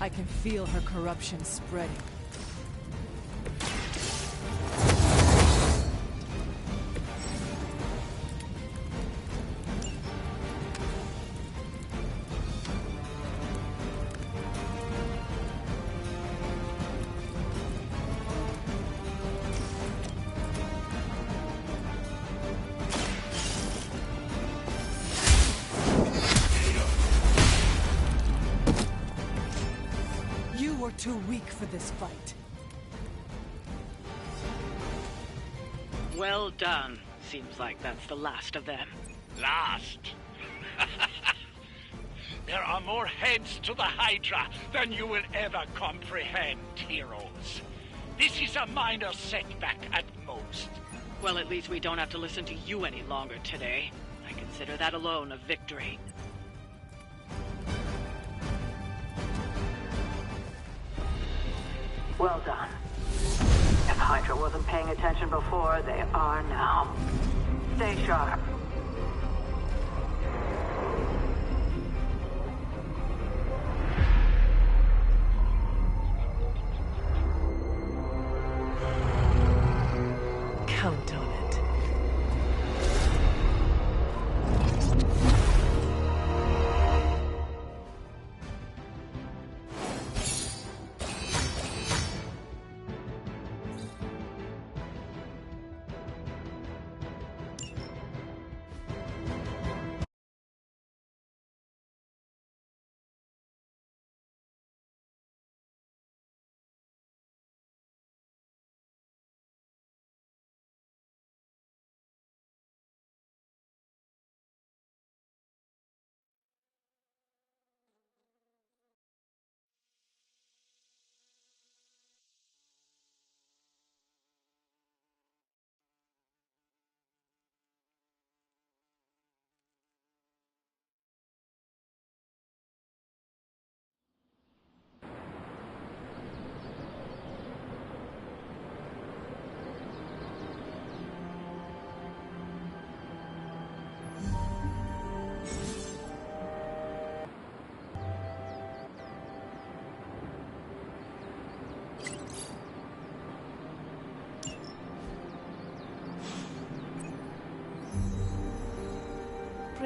I can feel her corruption spreading. You were too weak for this fight. Well done. Seems like that's the last of them. Last? There are more heads to the Hydra than you will ever comprehend, heroes. This is a minor setback at most. Well, at least we don't have to listen to you any longer today. I consider that alone a victory. Well done. If Hydra wasn't paying attention before, they are now. Stay sharp. Count on it.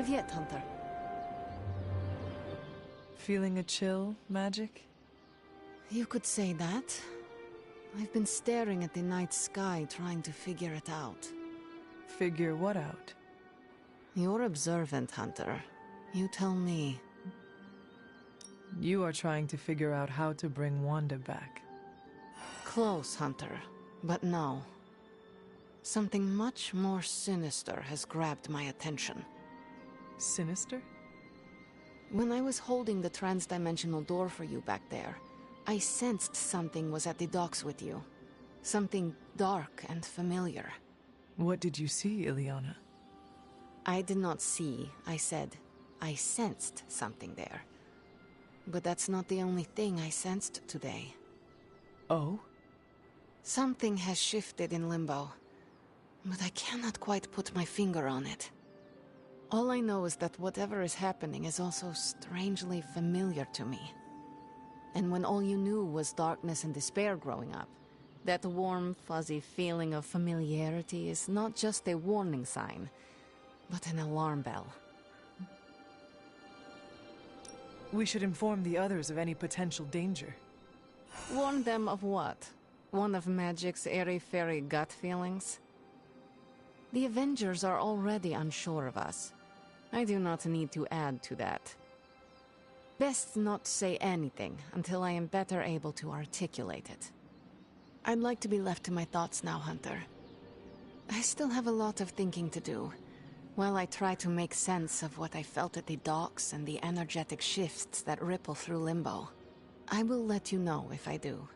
yet, Hunter. Feeling a chill, Magic? You could say that. I've been staring at the night sky trying to figure it out. Figure what out? You're observant, Hunter. You tell me. You are trying to figure out how to bring Wanda back. Close, Hunter. But no. Something much more sinister has grabbed my attention. Sinister? When I was holding the trans-dimensional door for you back there, I sensed something was at the docks with you. Something dark and familiar. What did you see, Illyana? I did not see, I said. I sensed something there. But that's not the only thing I sensed today. Oh? Something has shifted in Limbo, but I cannot quite put my finger on it. All I know is that whatever is happening is also strangely familiar to me. And when all you knew was darkness and despair growing up, that warm, fuzzy feeling of familiarity is not just a warning sign, but an alarm bell. We should inform the others of any potential danger. Warn them of what? One of Magic's airy-fairy gut feelings? The Avengers are already unsure of us. I do not need to add to that. Best not say anything until I am better able to articulate it. I'd like to be left to my thoughts now, Hunter. I still have a lot of thinking to do, while I try to make sense of what I felt at the docks and the energetic shifts that ripple through Limbo. I will let you know if I do.